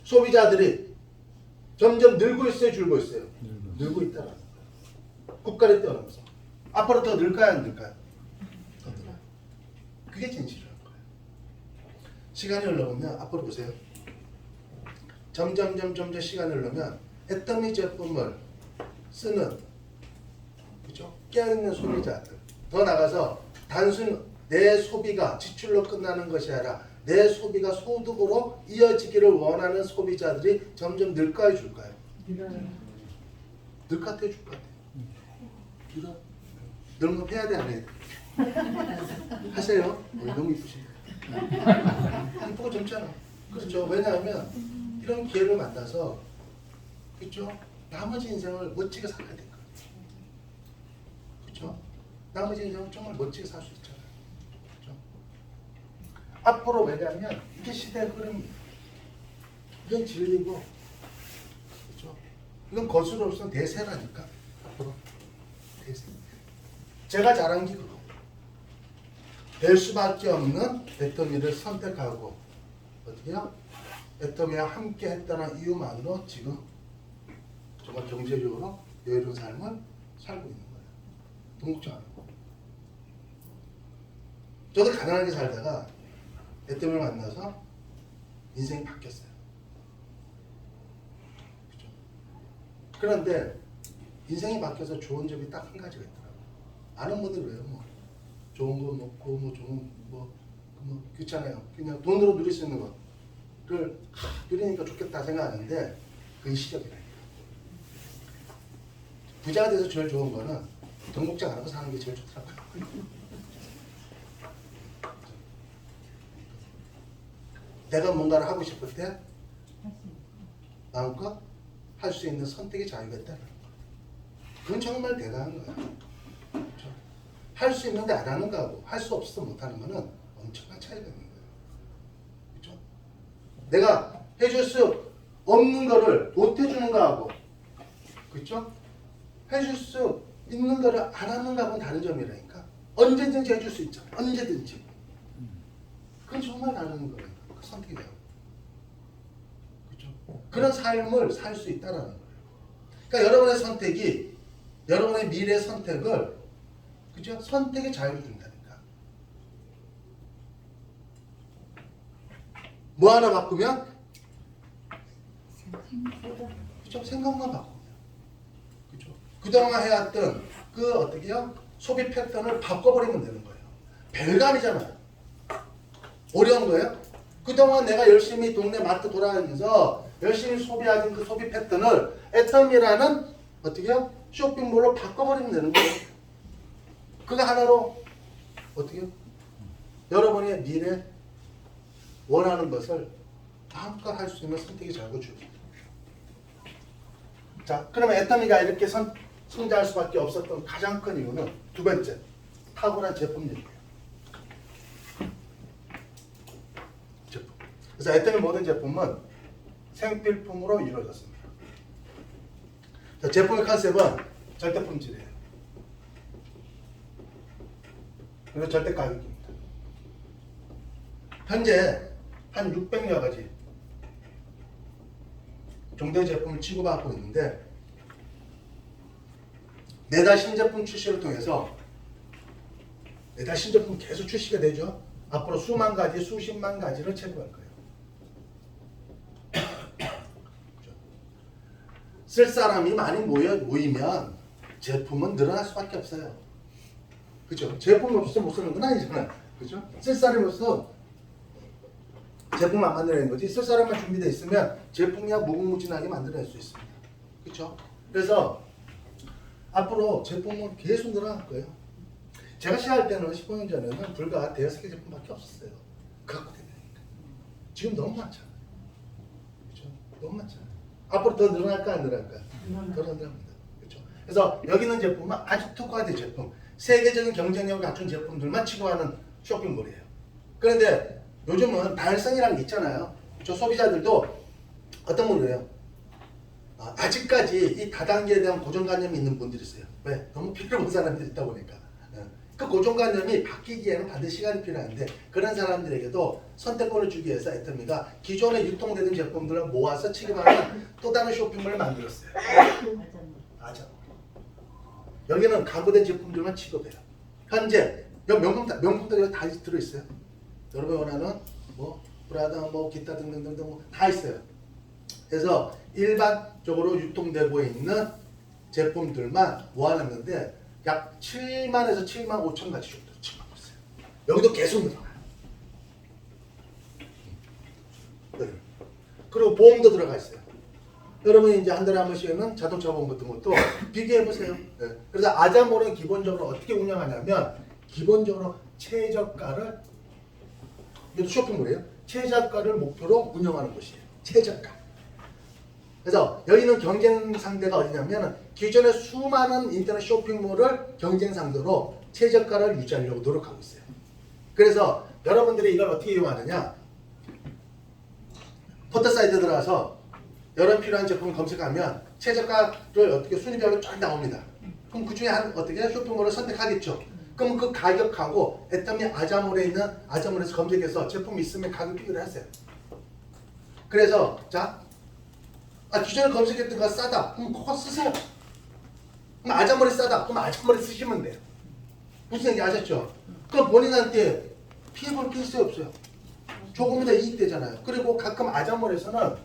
소비자들이 점점 늘고 있어요? 줄고 있어요? 늘고 있다는 거예요. 국가를 뛰어넘어서. 앞으로 더 늘까요? 안 늘까요? 더 늘어요. 그게 진실이라는 거예요. 시간이 흘러보면 앞으로 보세요. 점점 시간이 흘러면 애터미 제품을 쓰는 그죠? 깨어있는 소비자들 더 나가서 단순 내 소비가 지출로 끝나는 것이 아니라 내 소비가 소득으로 이어지기를 원하는 소비자들이 점점 늘까요? 줄까요? 늘어요. 늘 것 같아요? 줄 것 같아요? 늘어? 늘면 해야 돼? 안 해야 돼? 하세요. 너무 이쁘신데. 이쁘고 젊잖아. 그렇죠. 왜냐하면 이런 기회를 만나서 그렇죠. 나머지 인생을 멋지게 살아야 될 거예요. 그렇죠. 나머지 인생을 정말 멋지게 살 수 있잖아요. 그렇죠. 앞으로 왜냐하면 이게 시대의 흐름이에요. 이건 진리고 그렇죠. 이건 거스로서는 대세라니까. 앞으로 대세. 제가 자랑기로 될 수밖에 없는 애터미를 선택하고 어떻게요? 애터미와 함께 했다는 이유만으로 지금 정말 경제적으로 여유로운 삶을 살고 있는 거예요. 동국지 않고. 저도 가난하게 살다가 애터미를 만나서 인생이 바뀌었어요. 그렇죠? 그런데 인생이 바뀌어서 좋은 점이 딱 한 가지가 있더라고요. 아는 분들 왜요? 뭐 좋은 거 먹고 뭐 좋은 뭐 그렇잖아요. 그냥 돈으로 누릴 수 있는 거를 누리니까 좋겠다 생각하는데 그게 시적이라니까. 부자가 돼서 제일 좋은 거는 돈 걱정 안 하고 사는 게 제일 좋더라고요. 내가 뭔가를 하고 싶을 때 마음껏 할 수 있는 선택의 자유가 있다는 거예요. 그건 정말 대단한 거예요. 그렇죠? 할 수 있는데 안 하는 거하고 할 수 없어서 못하는 거는 엄청난 차이가 있는 거예요. 그렇죠? 내가 해줄 수 없는 거를 못 해주는 거하고 그렇죠? 해줄 수 있는 거를 안 하는 거하고는 다른 점이라니까. 언제든지 해줄 수 있잖아. 언제든지. 그건 정말 다른 거예요. 그 선택이에요. 그렇죠? 그런 삶을 살 수 있다는 거예요. 그러니까 여러분의 선택이 여러분의 미래 선택을 그죠? 선택의 자유를 준다니까. 뭐 하나 바꾸면 그죠? 생각만 바꾸면 그죠? 그동안 해왔던 그 어떻게요? 소비 패턴을 바꿔버리면 되는 거예요. 별거 아니잖아요. 어려운 거예요? 그동안 내가 열심히 동네 마트 돌아다니면서 열심히 소비하던 그 소비 패턴을 애터미라는 어떻게요? 쇼핑몰로 바꿔버리면 되는 거예요. 그거 하나로 어떻게요? 여러분의 미래 원하는 것을 마음껏 할 수 있는 선택의 자유를 주죠. 자, 그러면 애터미가 이렇게 성장할 수밖에 없었던 가장 큰 이유는 두 번째, 탁월한 제품력이에요. 제품. 그래서 애터미 모든 제품은 생필품으로 이루어졌습니다. 자, 제품의 컨셉은 절대 품질이에요. 그리고 절대 가격입니다. 현재 한 600여 가지 정도의 제품을 취급하고 있는데 매달 신제품 출시를 통해서 매달 신제품 계속 출시가 되죠. 앞으로 수만 가지, 수십만 가지를 채굴할 거예요. 쓸 사람이 많이 모이면 제품은 늘어날 수밖에 없어요. 그죠? 제품이 없어서 못 쓰는 건 아니잖아요. 그죠? 쓸 사람이 없어 제품 안 만들어내는 거지. 쓸 사람만 준비되어 있으면 제품이야 무궁무진하게 만들어낼 수 있습니다. 그렇죠? 그래서 앞으로 제품은 계속 늘어날 거예요. 제가 시작할 때는 15년 전에는 불과 대여섯 개 제품밖에 없었어요. 그거 갖고 되니까. 지금 너무 많잖아요. 그렇죠? 너무 많잖아요. 앞으로 더 늘어날까 안 늘어날까? 더 늘어납니다. 그렇죠? 그래서 여기 있는 제품은 아주 특화된 제품, 세계적인 경쟁력을 갖춘 제품들만 취급하는 쇼핑몰이에요. 그런데 요즘은 다양성이라는 게 있잖아요. 저 소비자들도 어떤 분이에요? 아직까지 이 다단계에 대한 고정관념이 있는 분들이 있어요. 왜? 너무 필요 없는 사람들이 있다 보니까. 그 고정관념이 바뀌기에는 반드시 시간이 필요한데 그런 사람들에게도 선택권을 주기 위해서 애터미가 기존에 유통되는 제품들을 모아서 취급하는 또 다른 쇼핑몰을 만들었어요. 맞아. 여기는 가구된 제품들만 취급해요. 현재 명품들이 다 들어있어요. 여러분이 원하는 뭐 브라다 뭐 기타 등등등등 뭐 다 있어요. 그래서 일반적으로 유통되고 있는 제품들만 모아놨는데 약 7만에서 7만 5천 가지 정도 취급하고 있어요. 여기도 계속 늘어나요. 그리고 보험도 들어가 있어요. 여러분이 이제 한 달에 한 번씩은 자동차 보험 같은 것도 비교해 보세요. 네. 그래서 아자몰은 기본적으로 어떻게 운영하냐면 기본적으로 최저가를 이것도 쇼핑몰이에요. 최저가를 목표로 운영하는 곳이에요. 최저가. 그래서 여기는 경쟁 상대가 어디냐면 기존의 수많은 인터넷 쇼핑몰을 경쟁 상대로 최저가를 유지하려고 노력하고 있어요. 그래서 여러분들이 이걸 어떻게 이용하느냐? 포털 사이트에 들어가서 여러분 필요한 제품을 검색하면 최저가를 어떻게 순위별로 쫙 나옵니다. 그럼 그 중에 어떻게 쇼핑몰을 선택하겠죠. 그럼 그 가격하고 애터미 아자몰에 있는 아자몰에서 검색해서 제품이 있으면 가격 비교를 하세요. 그래서 자, 기존에 검색했던 거 싸다. 그럼 그거 쓰세요. 그럼 아자몰이 싸다. 그럼 아자몰에 쓰시면 돼요. 무슨 얘기 아셨죠? 그럼 본인한테 피해볼 게 있어요, 없어요? 조금이나 이익되잖아요. 그리고 가끔 아자몰에서는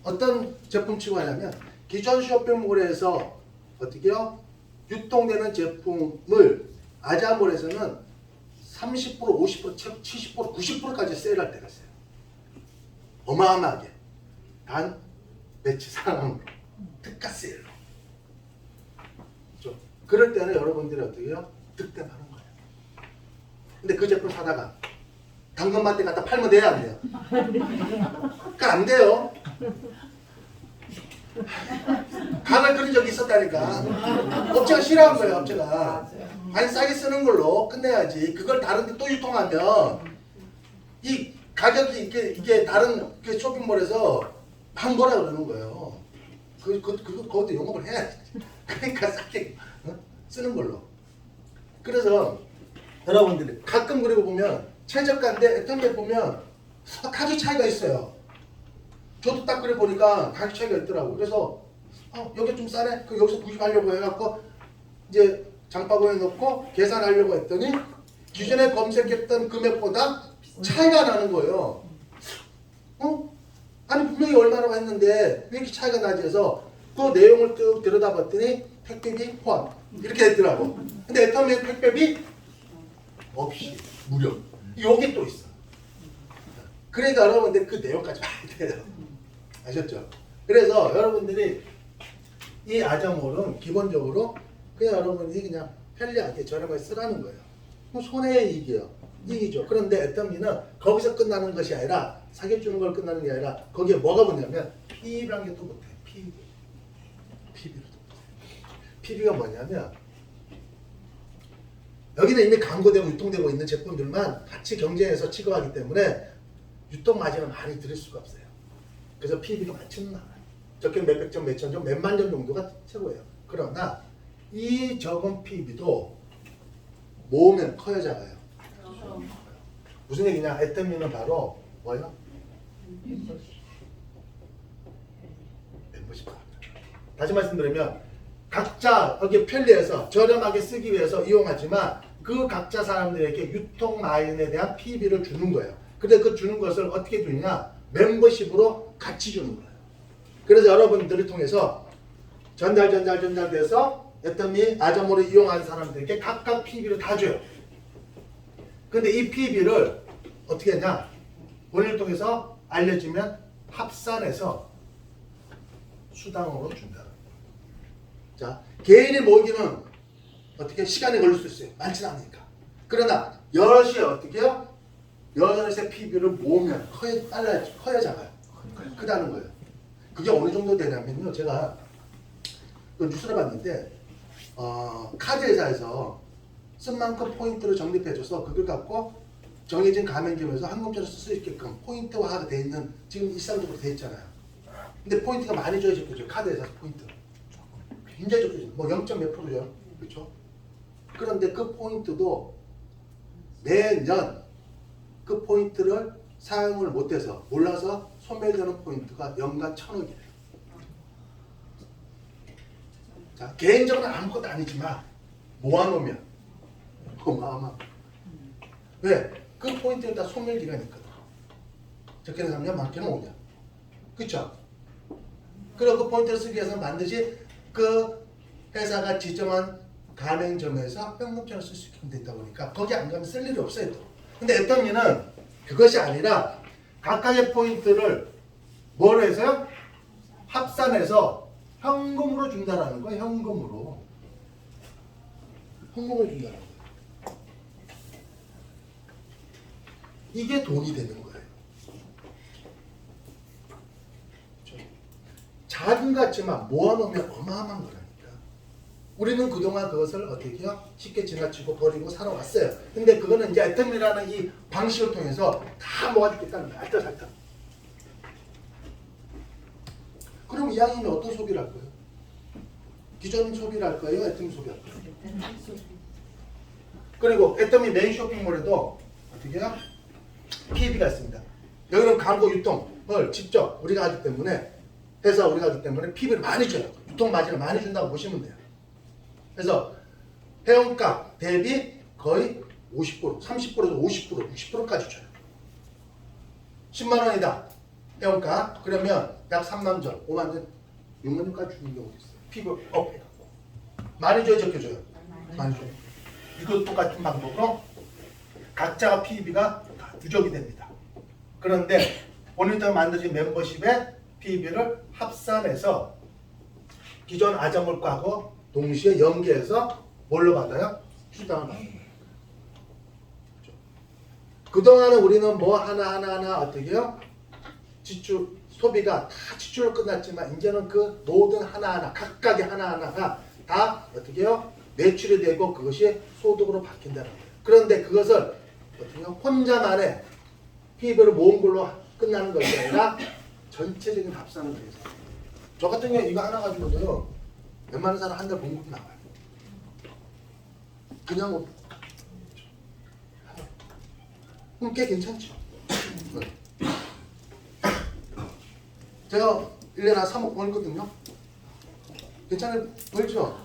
어떤 제품 취급하냐면 기존 쇼핑몰에서 어떻게요? 유통되는 제품을 아자몰에서는 30%, 50%, 70%, 90%까지 세일할 때가 있어요. 어마어마하게. 단 매치 상황으로. 특가 세일로. 그렇죠? 그럴 때는 여러분들이 어떻게 해요? 득템하는 거예요. 근데 그 제품 사다가 당근마트 갖다 팔면 돼야 안 돼요? 그러니까 안 돼요. 강을 그린 적이 있었다니까. 업체가 싫어한 거예요, 업체가. 아니 싸게 쓰는 걸로 끝내야지. 그걸 다른 데 또 유통하면 이 가격이 이게 다른 그 쇼핑몰에서 한 거라 그러는 거예요. 그것도 영업을 해야지. 그러니까 싸게 쓰는 걸로. 그래서 여러분들이 가끔 그리고 보면 최저가인데 애터미에 보면 가격 차이가 있어요. 저도 딱 그래 보니까 가격 차이가 있더라고. 그래서 여기 좀 싸네. 그 여기서 구입하려고 해갖고 이제 장바구니에 넣고 계산하려고 했더니 기존에 검색했던 금액보다 차이가 나는 거예요. 아니 분명히 얼마라고 했는데 왜 이렇게 차이가 나지 해서 그 내용을 쭉 들여다봤더니 택배비 포함 이렇게 됐더라고. 근데 애터미에 택배비 없이 무료. 여기 또 있어. 그러니까 여러분들 그 내용까지 봐야 돼요. 아셨죠? 그래서 여러분들이 이 아자몰은 기본적으로 그냥 여러분이 그냥 편리하게 저렴하게 쓰라는 거예요. 그럼 손해의 이익이에요. 이익이죠. 그런데 애터미는 거기서 끝나는 것이 아니라 사기주는 걸 끝나는 게 아니라 거기에 뭐가 붙냐면 PB라는 게 또 붙어요. PB. PB를 또 붙어요. PB가 뭐냐면 여기는 이미 광고되고 유통되고 있는 제품들만 같이 경쟁해서 취급하기 때문에 유통 마진을 많이 들일 수가 없어요. 그래서 PB가 많지는 않아요. 적게 몇백 점, 몇천 점, 몇만 점 정도가 최고예요. 그러나 이 적은 PB도 모으면 커야 작아요. 무슨 얘기냐? 애터미는 바로 뭐예요? 멤버십. 다시 말씀드리면 각자 여기 편리해서 저렴하게 쓰기 위해서 이용하지만 그 각자 사람들에게 유통 마진에 대한 PB를 주는 거예요. 근데 그 주는 것을 어떻게 주느냐? 멤버십으로 같이 주는 거예요. 그래서 여러분들을 통해서 전달돼서 애터미 아자몰을 이용하는 사람들에게 각각 PB를 다 줘요. 근데 이 PB를 어떻게 했냐? 본인을 통해서 알려지면 합산해서 수당으로 준다. 자, 개인이 모으기는 어떻게 시간이 걸릴 수 있어요. 많지는 않으니까. 그러나 여럿이 어떻게 해요? 여럿의 PB를 모으면 커야 작아요. 크다는 거예요. 그게 어느 정도 되냐면요. 제가 그 뉴스를 봤는데 카드 회사에서 쓴 만큼 포인트를 적립해줘서 그걸 갖고 정해진 가맹점에서 한금처럼 쓸 수 있게끔 포인트화가 돼 있는 지금 일상적으로 돼 있잖아요. 근데 포인트가 많이 줘야겠죠. 카드 회사 포인트. 굉장히 적죠. 뭐 0. 몇 프로죠. 그렇죠? 그런데 그 포인트도 매년 그 포인트를 사용을 못해서 몰라서 소멸되는 포인트가 연간 1,000억이래요. 자, 개인적으로 아무것도 아니지만 모아놓으면 어마어마. 왜? 그 포인트에 다 소멸 기간이 있거든. 적게는 3년, 많게는 5년. 그쵸? 그리고 그 포인트를 쓰기 위해서는 반드시 그 회사가 지정한 가맹점에서 현금처럼 쓸 수 있게 된다 보니까 거기 안 가면 쓸 일이 없어요. 또. 근데 애터미는 그것이 아니라 각각의 포인트를 뭐로 해서요? 합산해서 현금으로 준다라는 거예요. 현금으로. 현금을 준다는 거예요. 이게 돈이 되는 거예요. 그렇죠? 작은 것 같지만 모아놓으면 어마어마한 거라니까. 우리는 그동안 그것을 어떻게 해요? 쉽게 지나치고 버리고 살아왔어요. 근데 그거는 이제 애터미라는 이 방식을 통해서 다 모아주겠다는 거예요. 알뜰살뜰. 그럼 이왕이면 어떤 소비를 할 거예요? 기존 소비를 할 거예요? 애터미 소비할 거예요? 그리고 애터미 메인 쇼핑몰에도 어떻게 해요? PB가 있습니다. 여기는 광고 유통을 직접 우리가 하기 때문에 해서 우리가 하기 때문에 PB를 많이 줘요. 유통 마진을 많이 준다고 보시면 돼요. 그래서 회원가 대비 거의 50%, 30%에서 50%, 60%까지 줘요. 10만 원이다. 회원가. 그러면 약 3만 원, 5만 원, 6만 원까지 주는 경우도 있어요. PB 업 해갖고. 많이 줘요, 적게 줘요? 많이 줘요. 이것도 똑같은 방법으로 각자가 PB가 누적이 됩니다. 그런데 오늘부터 만들어진 멤버십의 PB를 합산해서 기존 아점물가하고 동시에 연계해서 뭘로 받아요? 수당을 받는 거예요. 그동안은 우리는 뭐 하나하나 어떻게 해요? 지출, 소비가 다 지출로 끝났지만 이제는 그 모든 하나하나, 각각의 하나하나가 다 어떻게 해요? 매출이 되고 그것이 소득으로 바뀐다는 거예요. 그런데 그것을 어떻게 해요? 혼자만의 PB를 모은 걸로 끝나는 것이 아니라 전체적인 합산을 위해서. 저 같은 경우 이거 하나 가지고도요, 웬만한 사람 한 달 봉급이 나와요. 그냥 그럼 꽤 괜찮죠. 제가 1년에 한 3억 벌거든요. 괜찮아요? 벌죠?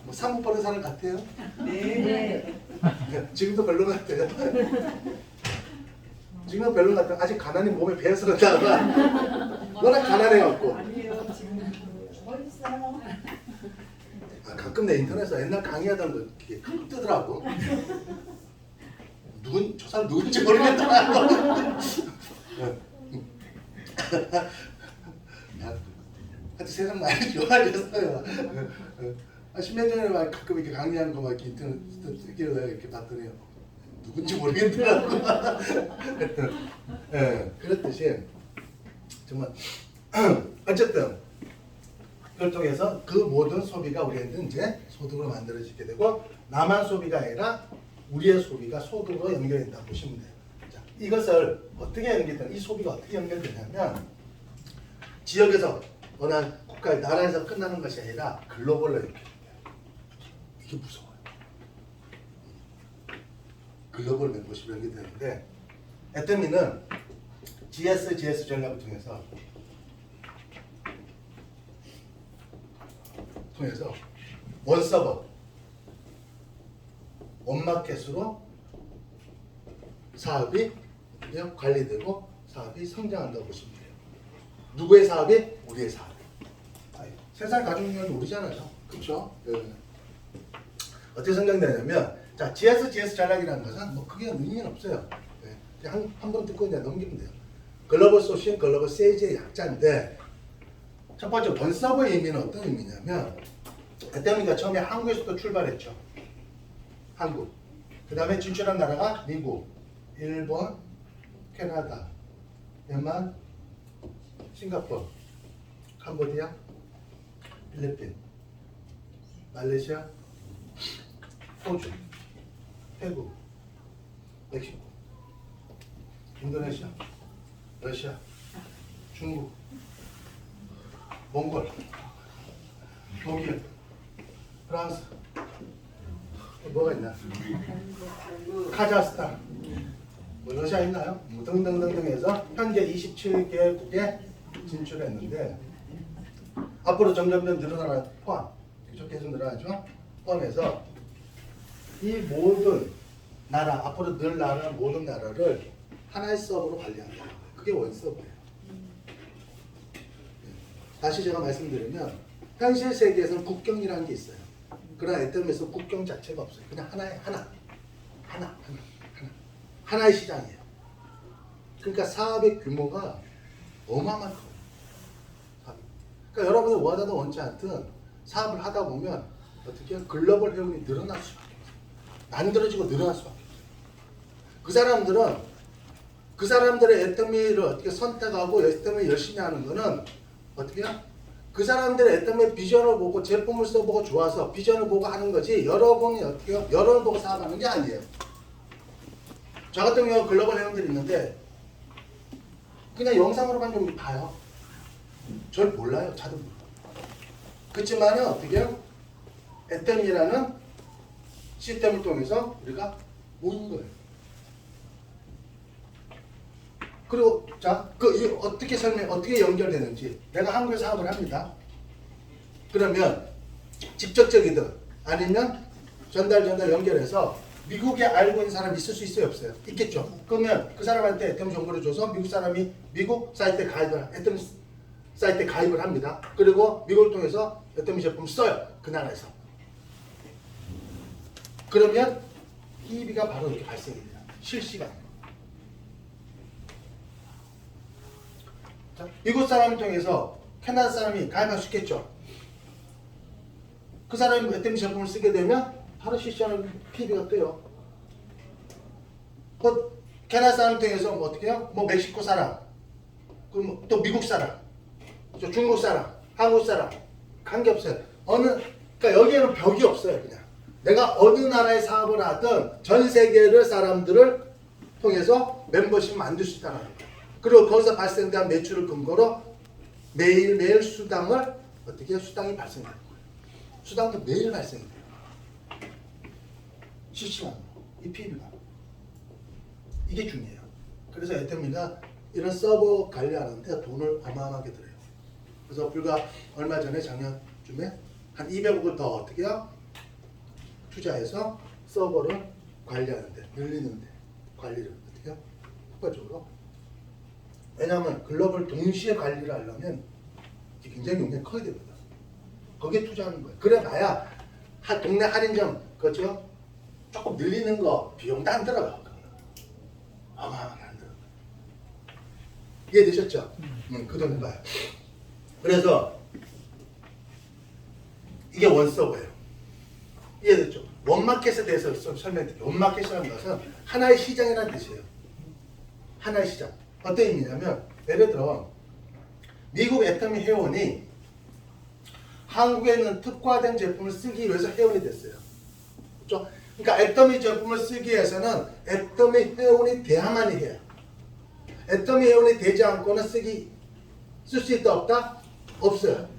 뭐 3억 버는 사람 같아요? 네. 지금도 별로 같아요. 지금은 별로 같아요. 아직 가난이 몸에 배서 그런다가 워낙 가난해갖고. 아니에요. 지금 멋있어요. 가끔 내 인터넷에서 옛날 강의하던 거 이렇게 가끔 뜨더라고. 저 사람 누군지 모르겠더라고. 하여튼 세상 많이 좋아졌어요. 십몇 년에 막 가끔 이렇게 강의하는 거 막 이렇게 인터넷 뜨기로 이렇게 봤더니 누군지 모르겠더라고. 예, 그렇듯이 정말 어쨌든 그걸 통해서 그 모든 소비가 우리한테는 이제 소득으로 만들어지게 되고 나만 소비가 아니라 우리의 소비가 소득으로 연결된다고 보시면 돼요. 자, 이것을 어떻게 연결되냐? 이 소비가 어떻게 연결되냐면 지역에서 어느 국가의 나라에서 끝나는 것이 아니라 글로벌로 연결돼요. 이게 무서워요. 글로벌 멤버십이 연결되는데 애터미는 GS 전략을 통해서 원서버, 원마켓으로 사업이 관리되고 사업이 성장한다고 보시면 돼요. 누구의 사업이? 우리의 사업이. 세상에 가지고 있는 건 우리잖아요. 그렇죠? 네. 어떻게 성장되냐면 자, GS 전략이라는 것은 뭐 크게 의미는 없어요. 네. 그냥 한번 듣고 그냥 넘기면 돼요. 글로벌 소싱, 글로벌 세일즈의 약자인데 첫 번째 원서버의 의미는 어떤 의미냐면 애터미가 처음에 한국에서부터 출발했죠. 한국. 그 다음에 진출한 나라가 미국, 일본, 캐나다, 대만, 싱가포르, 캄보디아, 필리핀, 말레이시아, 호주, 태국, 멕시코, 인도네시아, 러시아, 중국, 몽골, 독일, 프랑스, 뭐가 있나? 카자흐스탄, 뭐 러시아 있나요? 뭐 등등등등 해서 현재 27개국에 진출했는데 앞으로 점점 늘어나는 포함, 계속 늘어나죠? 포함해서 이 모든 나라, 앞으로 늘어나는 모든 나라를 하나의 서버로 관리한다. 그게 원서버예요. 다시 제가 말씀드리면 현실 세계에서는 국경이라는 게 있어요. 그러나 애터미에서 국경 자체가 없어요. 그냥 하나의 시장이에요. 그러니까 사업의 규모가 어마어마한 거예요. 그러니까 여러분이 원하든 원치 않든 사업을 하다 보면 어떻게 글로벌 회원이 늘어날 수밖에 없어요. 만들어지고 늘어날 수밖에 없어요. 그 사람들의 애터미를 어떻게 선택하고 애터미 열심히 하는 거는 어떻게 해요? 그 사람들의 애터미 비전을 보고 제품을 써보고 좋아서 비전을 보고 하는 거지 여러분이 어떻게 해요? 여론을 보고 사업하는 게 아니에요. 저 같은 경우 글로벌 회원들이 있는데 그냥 영상으로만 좀 봐요. 절 몰라요. 차도 모르고. 그렇지만은 어떻게 해요? 애템이라는 시스템을 통해서 우리가 모는 거예요. 그리고 자, 이 어떻게 연결되는지 내가 한국에서 사업을 합니다. 그러면 직접적이든 아니면 전달 연결해서 미국에 알고 있는 사람이 있을 수 있어요, 없어요? 있겠죠. 그러면 그 사람한테 애템 정보를 줘서 미국 사람이 미국 사이트에 가입을 합니다. 그리고 미국을 통해서 애템 제품을 써요. 그 나라에서. 그러면 희비가 바로 이렇게 발생이 돼요. 실시간. 자, 미국 사람을 통해서 캐나다 사람이 가입할 수 있겠죠. 그 사람이 애템 제품을 쓰게 되면 바로 실시간으로 PB가 떠요. 캐나다 사람 통해서 뭐 어떻게 해요? 뭐 멕시코 사람, 그럼 또 미국 사람, 또 중국 사람, 한국 사람 관계없어요. 그러니까 여기에는 벽이 없어요. 그냥 내가 어느 나라에 사업을 하든 전 세계의 사람들을 통해서 멤버십 만들 수 있다는 거예요. 그리고 거기서 발생된 매출을 근거로 매일 수당을 어떻게 해요? 수당이 발생되는 거예요. 수당도 매일 발생이 돼요. 실시간으로 이 PB가 이게 중요해요. 그래서 애템이가 이런 서버 관리하는데 돈을 어마어마하게 들여요. 그래서 불과 얼마 전에 작년쯤에 한 200억을 더 어떻게 해요? 투자해서 서버를 관리하는데 늘리는데 관리를 어떻게 해요? 효과적으로. 왜냐하면 글로벌 동시에 관리를 하려면 굉장히 용량이 커야 됩니다. 거기에 투자하는 거예요. 그래 봐야 동네 할인점 그렇죠? 조금 늘리는 거 비용도 안 들어가. 어마어마하게 안 들어가. 이해되셨죠? 그 돈 봐요. 그래서 이게 원서버예요. 이해됐죠? 원마켓에 대해서 좀 설명드릴게요. 원마켓이라는 것은 하나의 시장이라는 뜻이에요. 하나의 시장. 어떤 의미냐면 예를 들어 미국 애터미 회원이 한국에 있는 특화된 제품을 쓰기 위해서 회원이 됐어요. 그렇죠? 그러니까 애터미 제품을 쓰기 위해서는 애터미 회원이 돼야만이 해요. 애터미 회원이 되지 않고는 쓸 수 있다 없다? 없어요.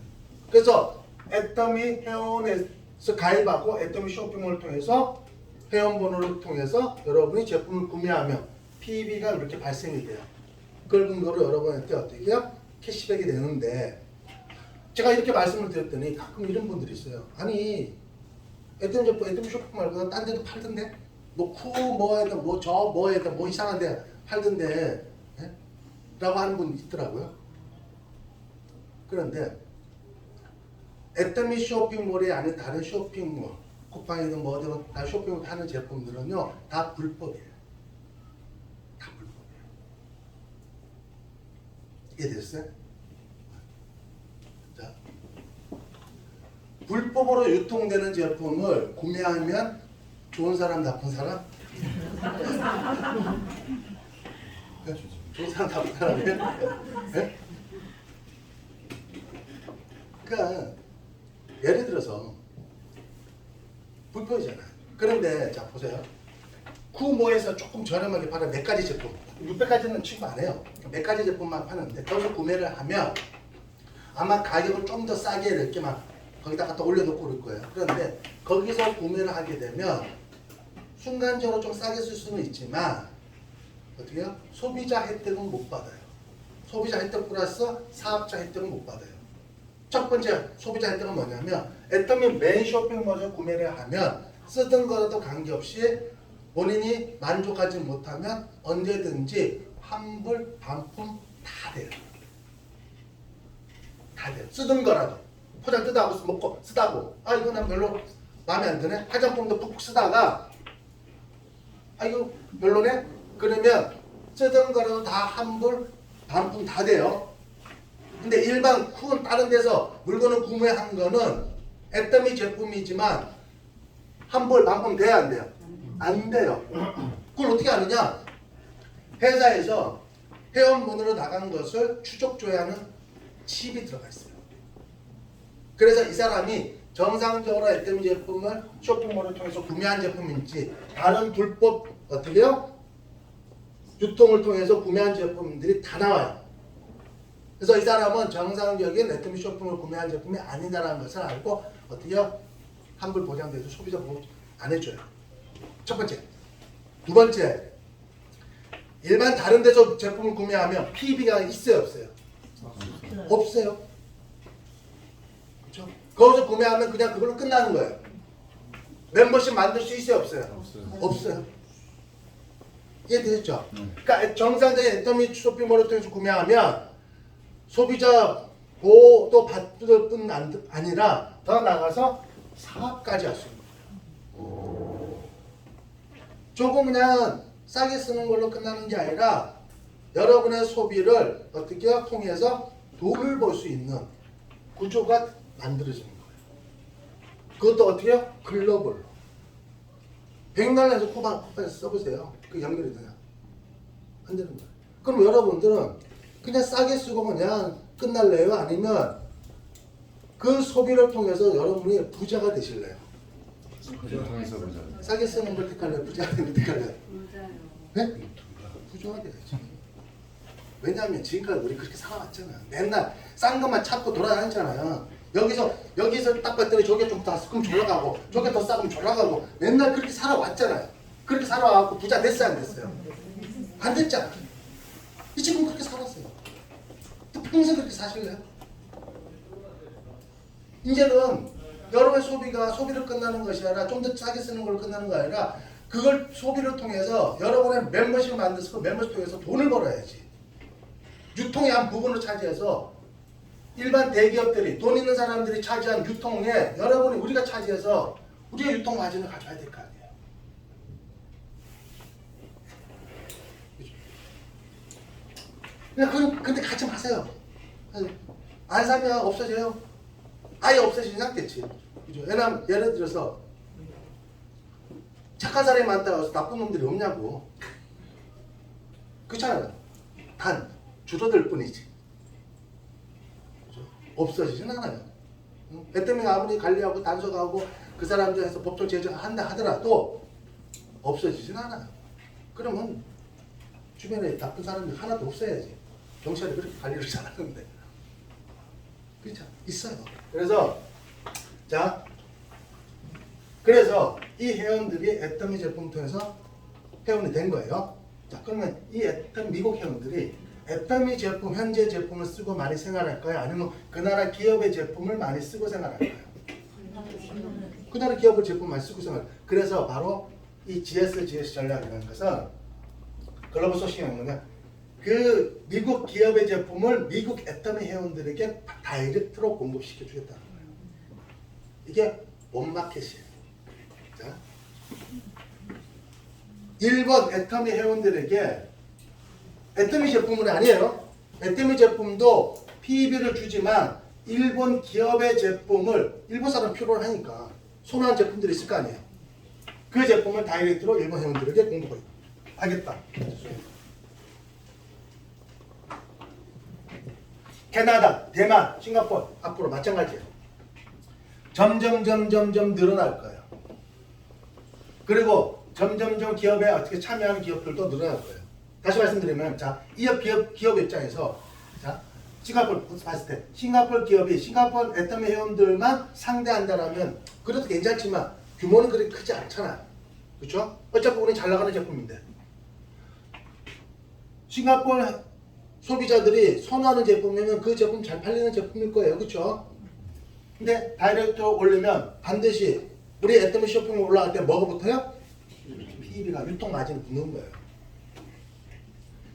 그래서 애터미 회원에서 가입하고 애터미 쇼핑몰을 통해서 회원번호를 통해서 여러분이 제품을 구매하면 PB가 이렇게 발생이 돼요. 그걸 근거로 여러분한테 어떻게 해요? 캐시백이 되는데 제가 이렇게 말씀을 드렸더니 가끔 이런 분들이 있어요. 아니 애터미 제품, 애터미 쇼핑 말고 딴 데도 팔던데? 뭐에다 뭐에다 뭐 이상한 데 팔던데 예? 라고 하는 분이 있더라고요. 그런데 애터미 쇼핑몰이 아닌 다른 쇼핑몰 쿠팡이든 뭐든 다 쇼핑몰 하는 제품들은요 다 불법이에요. 다 불법이에요. 이해됐어요? 자, 불법으로 유통되는 제품을 구매하면 좋은 사람 나쁜 사람? 좋은 사람 나쁜 사람이에요? 네? 그러니까 예를 들어서 불법이잖아요. 그런데 자 보세요. 쿠모에서 조금 저렴하게 파는 몇 가지 제품 600가지는 취급 안 해요. 몇 가지 제품만 파는데 거기서 구매를 하면 아마 가격을 좀 더 싸게 이렇게만 거기다 갖다 올려놓고 그럴 거예요. 그런데 거기서 구매를 하게 되면 순간적으로 좀 싸게 쓸 수는 있지만 어떻게 해요? 소비자 혜택은 못 받아요. 소비자 혜택 플러스 사업자 혜택은 못 받아요. 첫 번째 소비자 혜택은 뭐냐면 애터미 메인 쇼핑몰에서 구매를 하면 쓰던 거라도 관계없이 본인이 만족하지 못하면 언제든지 환불, 반품 다 돼요. 다 돼요. 쓰던 거라도 포장 뜯어하고 먹고 쓰다고 이거 난 별로 마음에 안 드네. 화장품도 푹푹 쓰다가 이거 별로네. 그러면 쓰던 거라도 다 환불, 반품 다 돼요. 근데 일반 큰 다른 데서 물건을 구매한 거는 애터미 제품이지만 환불, 반품 돼야 안 돼요? 안 돼요. 그걸 어떻게 아느냐? 회사에서 회원번호로 나간 것을 추적조회하는 칩이 들어가 있어요. 그래서 이 사람이 정상적으로 애터미 제품을 쇼핑몰을 통해서 구매한 제품인지 다른 불법 어떻게요? 유통을 통해서 구매한 제품들이 다 나와요. 그래서 이 사람은 정상적인 애터미 쇼핑을 구매한 제품이 아니다라는 것을 알고 어떻게요? 환불 보장돼도 소비자 보호 안 해줘요. 첫 번째. 두 번째. 일반 다른 데서 제품을 구매하면 PB가 있어요, 없어요? 없어요. 그렇죠? 거기서 구매하면 그냥 그걸로 끝나는 거예요. 멤버십 만들 수 있어요, 없어요? 없어요. 이해되셨죠? 그러니까 정상적인 애터미 쇼핑몰을 통해서 구매하면 소비자 보호도 받을 뿐 아니라 더 나가서 사업까지 할 수 있는 거예요. 조금 그냥 싸게 쓰는 걸로 끝나는 게 아니라 여러분의 소비를 어떻게 통해서 돈을 벌 수 있는 구조가 만들어지는 거예요. 그것도 어떻게요? 글로벌로. 백날에서 코바에서 써보세요. 그 연결이 되냐? 안 되는 거예요. 그럼 여러분들은 그냥 싸게 쓰고 그냥 끝날래요? 아니면 그 소비를 통해서 여러분이 부자가 되실래요? 통해서 보자. 싸게 쓰는 걸 택할래요? 부자가 되는 걸 택할래요? 네? 부자가 돼야지. 왜냐하면 지금까지 우리 그렇게 살아왔잖아요. 맨날 싼 것만 찾고 돌아다녔잖아요. 여기서 딱 봤더니 저게 좀 더 그럼 졸라 가고 저게 더 싸면 졸라 가고 맨날 그렇게 살아왔잖아요. 그렇게 살아와갖고 부자 됐어요, 안 됐어요? 안 됐잖아. 이 친구는 그렇게 살았어요. 또 평생 그렇게 사실래요? 이제는 여러분의 소비를 끝나는 것이 아니라 좀 더 싸게 쓰는 걸로 끝나는 거 아니라 그걸 소비를 통해서 여러분의 멤버십을 만들어서 그 멤버십 통해서 돈을 벌어야지. 유통의 한 부분을 차지해서 일반 대기업들이 돈 있는 사람들이 차지한 유통에 여러분이 우리가 차지해서 우리의 유통 마진을 가져야 될 거 아니에요. 그냥 근데 가지 마세요. 안 사면 없어져요. 아예 없어지진 않겠지. 그죠? 왜냐면 예를 들어서 착한 사람이 많다고 해서 나쁜 놈들이 없냐고. 그렇잖아요. 단 줄어들 뿐이지. 그죠? 없어지진 않아요. 애 때문에 아무리 관리하고 단속하고 그 사람들 해서 법적 제재한다 하더라도 없어지진 않아요. 그러면 주변에 나쁜 사람이 하나도 없어야지. 경찰이 그렇게 관리를 잘하는데. 그렇죠? 있어요. 그래서 그래서 이 회원들이 애터미 제품 통해서 회원이 된 거예요. 자, 그러면 이 미국 회원들이 애터미 제품, 현재 제품을 쓰고 많이 생활할까요? 아니면 그 나라 기업의 제품을 많이 쓰고 생활할까요? 그 나라 기업의 제품 많이 쓰고 생활. 그래서 바로 이 GS 전략이라는 것은 글로벌 소싱이 뭐냐? 그 미국 기업의 제품을 미국 애터미 회원들에게 다이렉트로 공급시켜 주겠다는 거예요. 이게 원마켓이에요. 자, 일본 애터미 회원들에게 애터미 제품은 아니에요. 애터미 제품도 PB를 주지만 일본 기업의 제품을 일본 사람 필요로 하니까 선호하는 제품들이 있을 거 아니에요. 그 제품을 다이렉트로 일본 회원들에게 공급하겠다. 캐나다, 대만, 싱가포르 앞으로 마찬가지예요. 점점 늘어날 거예요. 그리고 점점 기업에 어떻게 참여하는 기업들도 늘어날 거예요. 다시 말씀드리면, 자, 이 기업 입장에서, 자, 싱가포르 봤을 때, 싱가포르 기업이 싱가포르 애터미 회원들만 상대한다라면, 그래도 괜찮지만, 규모는 그렇게 크지 않잖아요. 그렇죠? 어차피 우리는 잘 나가는 제품인데. 싱가포르 소비자들이 선호하는 제품이면 그 제품 잘 팔리는 제품일 거예요. 그렇죠? 근데 다이렉트로 올리면 반드시 우리 애터미 쇼핑몰 올라갈 때 뭐가 붙어요? PB가 유통 마진이 붙는 거예요.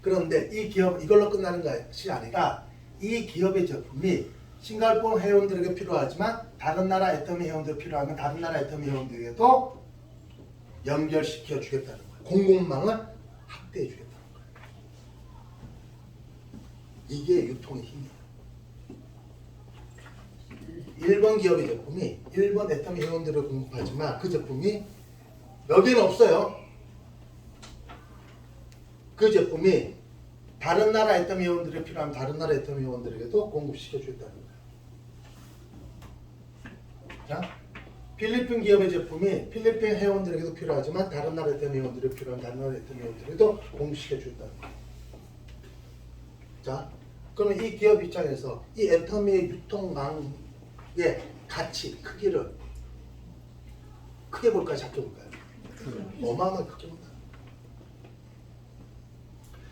그런데 이 기업 이걸로 끝나는 것이 아니라 이 기업의 제품이 싱가포르 회원들에게 필요하지만 다른 나라 애터미 회원들 필요하면 다른 나라 애터미 회원들에게도 연결시켜 주겠다는 거예요. 공급망을 확대해 주겠다는 거예요. 이게 유통의 힘이에요. 일본 기업의 제품이 일본 애터미 회원들을 공급하지만 그 제품이 여기는 없어요. 그 제품이 다른 나라 애터미 회원들이 필요하면 다른 나라 애터미 회원들에게도 공급시켜 주겠다는 거예요. 자, 필리핀 기업의 제품이 필리핀 회원들에게도 필요하지만 다른 나라 애터미 회원들이 필요하면 다른 나라 애터미 회원들에게도 공급시켜 주겠다는 거예요. 자, 그러면 이 기업 입장에서 이 애터미의 유통망의 가치, 크기를 크게 볼까요? 작게 볼까요? 어마어마하게 크게 본다.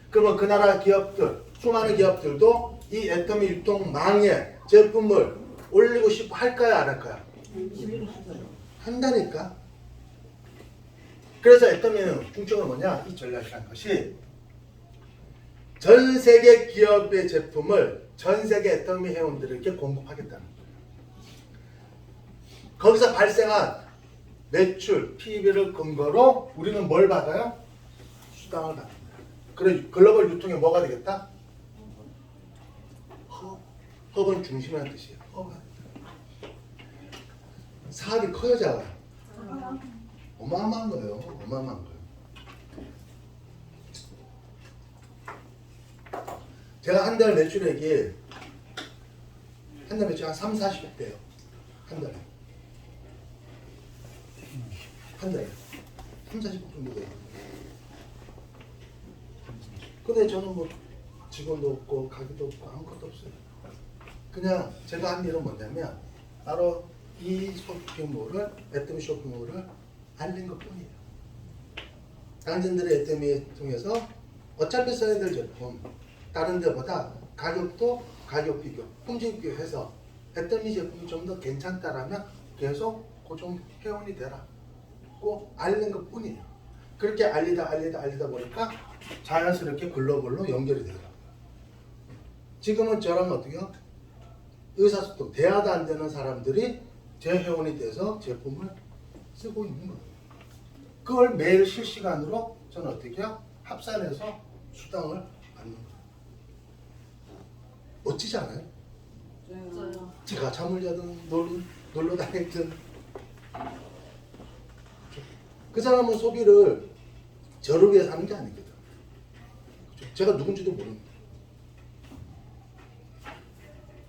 그러면 그 나라 기업들, 수많은 기업들도 이 애터미 유통망에 제품을 올리고 싶어 할까요? 안 할까요? 한다니까. 그래서 애터미는 중점은 뭐냐? 이 전략이라는 것이 전 세계 기업의 제품을 전 세계 애터미 회원들에게 공급하겠다는 거예요. 거기서 발생한 매출, PB를 근거로 우리는 뭘 받아요? 수당을 받는다. 그래 글로벌 유통에 뭐가 되겠다? 허브는 중심이라는 뜻이에요. 허브. 사업이 커요, 작아요? 어마어마한 거예요. 어마어마한 거예요. 제가 한 달 매출액이 한 3, 40대요. 한 달에. 한 달에. 3, 40억 정도 돼요. 근데 저는 뭐 직원도 없고 가게도 없고 아무것도 없어요. 그냥 제가 한 일은 뭐냐면 바로 이 쇼핑몰을, 애터미 쇼핑몰을 알린 것 뿐이에요. 당신들의 애터미 통해서 어차피 써야 될 제품 다른 데보다 가격도 가격 비교, 품질 비교해서 애터미 제품이 좀 더 괜찮다라면 계속 고정 회원이 되라. 꼭 알린 것 뿐이에요. 그렇게 알리다 보니까 자연스럽게 글로벌로 연결이 되더라고요. 지금은 저랑 어떻게요? 의사소통, 대화도 안 되는 사람들이 제 회원이 돼서 제품을 쓰고 있는 거예요. 그걸 매일 실시간으로 저는 어떻게 해요? 합산해서 수당을 받는 거예요. 멋지지 않아요? 제가 잠을 자든 놀러 다니든 그 사람은 소비를 저를 위해서 하는 게 아니거든. 그렇죠? 제가 누군지도 모릅니다.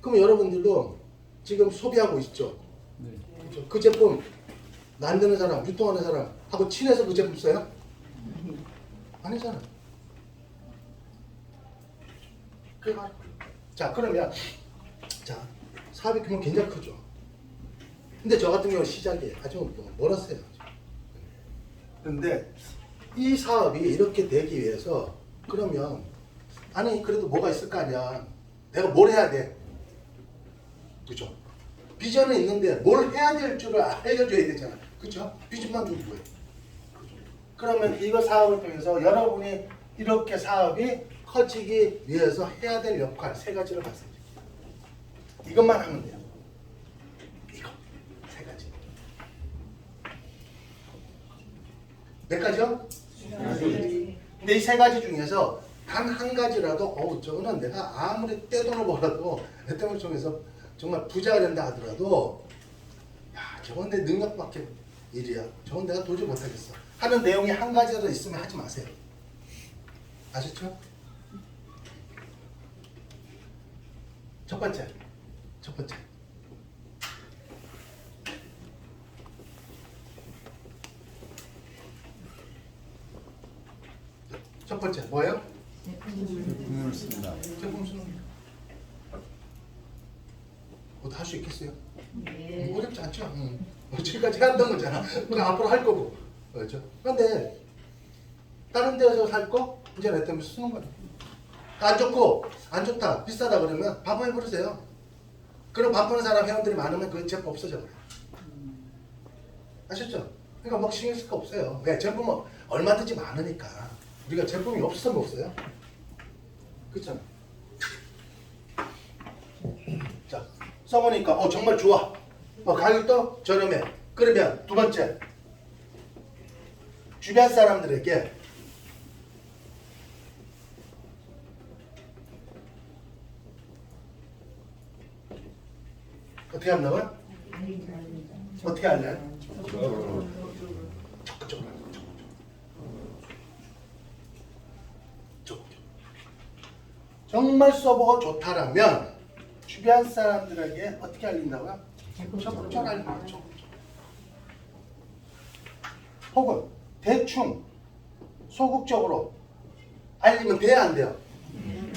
그럼 여러분들도 지금 소비하고 있죠? 그렇죠? 그 제품 만드는 사람, 유통하는 사람하고 친해서 그 제품 써요? 아니잖아요. 자, 그러면 자, 사업이 규모 굉장히 크죠. 근데 저 같은 경우 시작이 아주 멀었어요. 그런데 이 사업이 이렇게 되기 위해서 그러면 아니 그래도 뭐가 있을 거 아니야. 내가 뭘 해야 돼? 그죠? 비전은 있는데 뭘 해야 될 줄을 알려줘야 되잖아. 그죠? 비전만 두고 뭐해? 그러면 이거 사업을 통해서 여러분이 이렇게 사업이 커지기 위해서 해야 될 역할 세 가지를 말씀드릴게요. 이것만 하면 돼요. 이거 세 가지. 몇 가지요? 근데 이 세 가지 중에서 단 한 가지라도 저거는 내가 아무리 떼돈을 벌어도 애터미를 통해서 정말 부자가 된다 하더라도 야 저건 내 능력 밖에 일이야. 저건 내가 도저히 못하겠어 하는 내용이 한 가지라도 있으면 하지 마세요. 아셨죠? 첫 번째 뭐예요? 제품을 씁니다. 제품 쓰는 거. 할 수 있겠어요? 네. 어렵지 않죠? 지금까지 한다는 거잖아. 그 앞으로 할 거고. 그렇죠? 그런데 다른 데서 살 거 이제 애터미 쓰는 거죠. 안 좋고 안 좋다 비싸다 그러면 반품해 버리세요. 그럼 반품하는 사람 회원들이 많으면 그 제품 없어져 버려요. 아셨죠? 그러니까 막 신경 쓸 거 없어요. 왜? 제품은 얼마든지 많으니까. 우리가 제품이 없으면 없어요. 그렇잖아. 자, 써보니까 정말 좋아. 가격도 저렴해. 그러면 두 번째, 주변 사람들에게 어떻게 한다고요? 어떻게 할래요? 적극적으로. 정말 써보고 좋다라면 주변 사람들에게 어떻게 알린다고요? 적극적으로 알리는 거죠. 혹은 대충 소극적으로 알리면 돼야 안 돼요?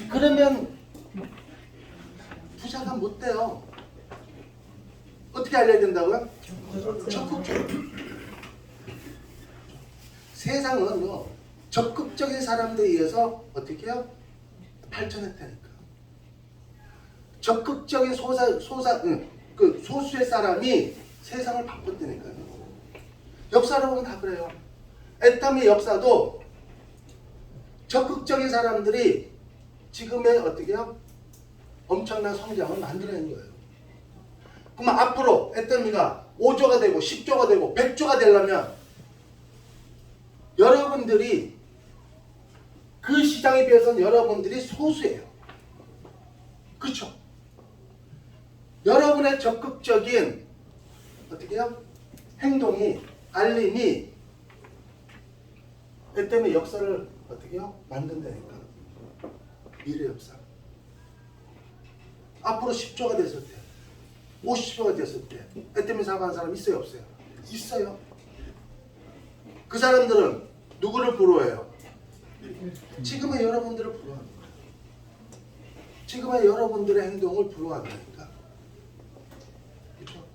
그러면 부자가 못 돼요. 어떻게 알려야 된다고요? 적극적으로. 세상은요, 적극적인 사람들에 의해서 어떻게 해요? 발전했다니까. 적극적인 그 소수의 사람이 세상을 바꿨다니까요. 역사를 보면 다 그래요. 애터미 역사도 적극적인 사람들이 지금의 어떻게 해요? 엄청난 성장을 만들어낸 거예요. 그럼 앞으로 애터미가 5조가 되고 10조가 되고 100조가 되려면 여러분들이 그 시장에 비해서는 여러분들이 소수예요. 그렇죠? 여러분의 적극적인 어떻게 해요? 행동이, 알림이 애터미 역사를 어떻게 해요? 만든다니까. 미래 역사. 앞으로 10조가 됐을 때, 50조가 됐을 때 애터미 사업하는 사람 있어요, 없어요? 있어요. 그 사람들은 누구를 부러워해요? 지금의 여러분들을 부러워합니다. 지금의 여러분들의 행동을 부러워한다니까. 그렇죠?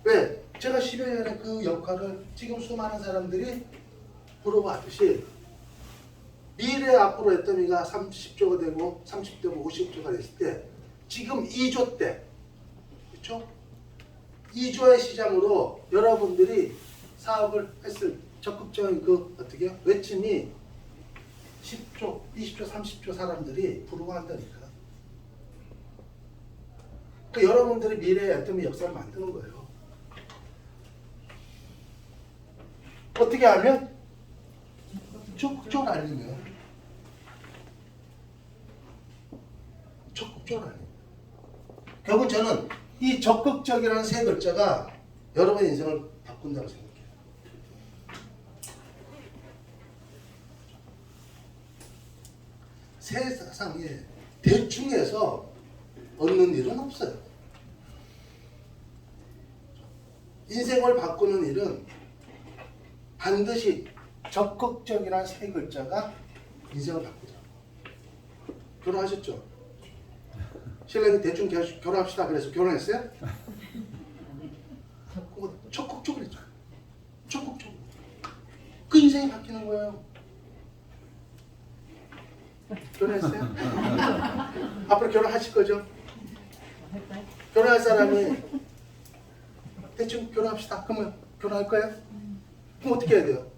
왜? 제가 10여 년의 그 역할을 지금 수많은 사람들이 부러워하듯이 미래 앞으로 애터미가 30조가 되고 30조고 50조가 됐을 때 지금 2조 때, 그렇죠? 2조의 시장으로 여러분들이 사업을 했을 적극적인 그 어떻게 해요? 외침이 10조, 20조, 30조 사람들이 부러워한다니까. 그 여러분들이 미래의 애터미 역사를 만드는 거예요. 어떻게 하면? 적극적으로 알리면. 적극적으로 알리면. 결국 저는 이 적극적이라는 세 글자가 여러분의 인생을 바꾼다고 생각해요. 세상에 대충해서 얻는 일은 없어요. 인생을 바꾸는 일은 반드시 적극적이라는 세 글자가 인생을 바꾸더라고요. 결혼하셨죠? 신랑이 대충 결혼합시다 그래서 결혼했어요? 적극적으로 했죠. 적극적으로. 그 인생이 바뀌는 거예요. 결혼했어요? 앞으로 결혼하실 거죠? 결혼할 사람이 대충 결혼합시다. 그러면 결혼할 거예요? 그럼 어떻게 해야 돼요?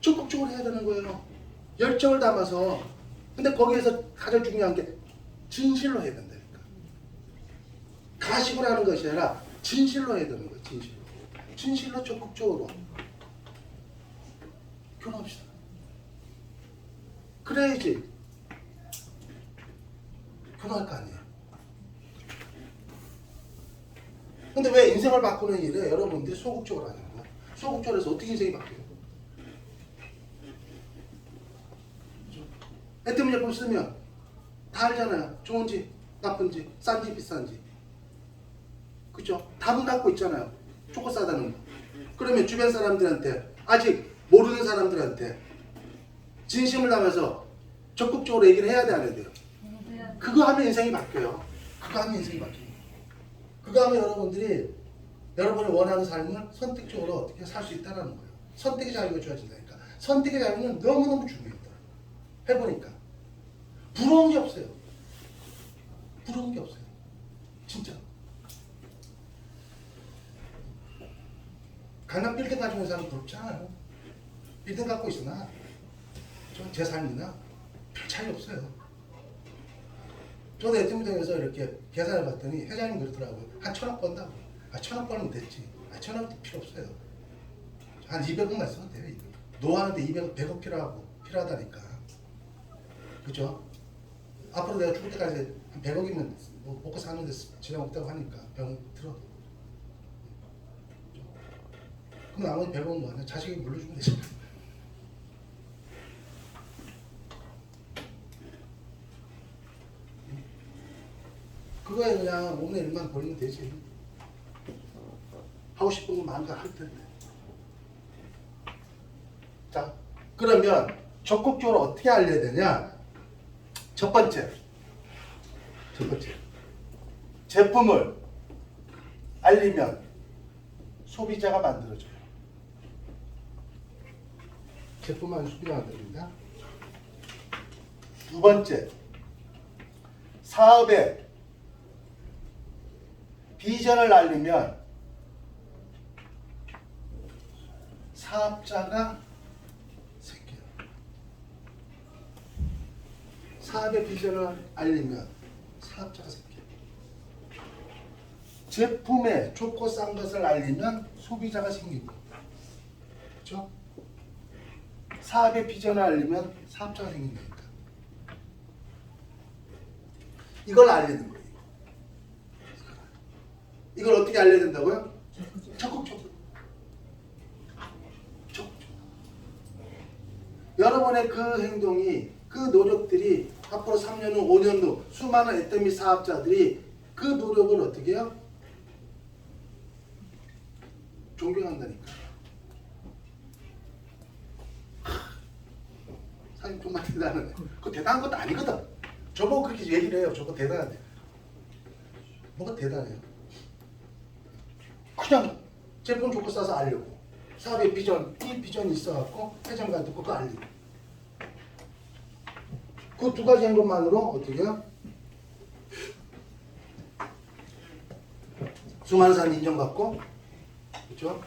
적극적으로 해야 되는 거예요. 열정을 담아서. 근데 거기에서 가장 중요한 게 진실로 해야 된다니까. 가식으로 하는 것이 아니라 진실로 해야 되는 거예요. 진실로. 진실로 적극적으로. 결혼합시다. 그래야지 결혼할 거 아니에요. 근데 왜 인생을 바꾸는 일에 여러분들이 소극적으로 하는 거야? 소극적으로 해서 어떻게 인생이 바뀌어요? 애터미 제품 쓰면 다 알잖아요. 좋은지 나쁜지 싼지 비싼지. 그죠? 답은 갖고 있잖아요. 조금 싸다는 거. 그러면 주변 사람들한테 아직 모르는 사람들한테 진심을 담아서 적극적으로 얘기를 해야 돼, 안 해야 돼요? 그거 하면 인생이 바뀌어요. 그거 하면 인생이 바뀌어요. 그거 하면 여러분들이 여러분이 원하는 삶을 선택적으로 어떻게 살 수 있다는 거예요. 선택의 자유가 주어진다니까. 선택의 자유는 너무너무 중요하다. 해보니까. 부러운 게 없어요. 부러운 게 없어요. 진짜. 강남 빌딩 가지고 있는 사람 부럽지 않아요. 빌딩 갖고 있으나 제 삶이나 별 차이 없어요. 저도 애터미동에서 이렇게 계산을 봤더니 회장님 그러더라고요. 한 1,000원 번다고. 1,000원 번면 됐지. 1,000원도 필요 없어요. 한 200원만 쓰면 돼요. 노하는데 100원 필요하다니까. 그죠? 앞으로 내가 죽을 때까지 한 100억이면 뭐 먹고 사는데 지나 먹다고 하니까 병 들어도. 그럼 나머지 100억 뭐 하냐? 자식이 물려주면 되잖아. 그거에 그냥 몸에 일만 버리면 되지. 하고 싶은 거 마음대로 할 텐데. 자, 그러면 적극적으로 어떻게 알려야 되냐? 첫 번째, 제품을 알리면 소비자가 만들어줘요. 제품은 소비자가 만듭니다. 두 번째, 사업의 비전을 알리면 사업자가 생겨요. 사업의 비전을 알리면 사업자가 생겨요. 제품의 좋고 싼 것을 알리면 소비자가 생기고, 그렇죠? 사업의 비전을 알리면 사업자가 생긴다니까. 이걸 알리는 거예요. 이걸 어떻게 알려야 된다고요? 적극적으로. 여러분의 그 행동이, 그 노력들이 앞으로 3년 후, 5년 후 수많은 애터미 사업자들이 그 노력을 어떻게 해요? 존경한다니까. 사실 정말 대단하네. 그거 대단한 것도 아니거든. 저보고 그렇게 얘기를 해요. 저거 대단하대. 뭐가 대단해요? 그냥 제품 좋고 싸서 알려고. 사업의 비전, 이 비전이 있어갖고 회장과 듣고 그거 알리고. 그 두 가지 한 것만으로 어떻게 해요? 수많은 사람 인정받고, 그렇죠?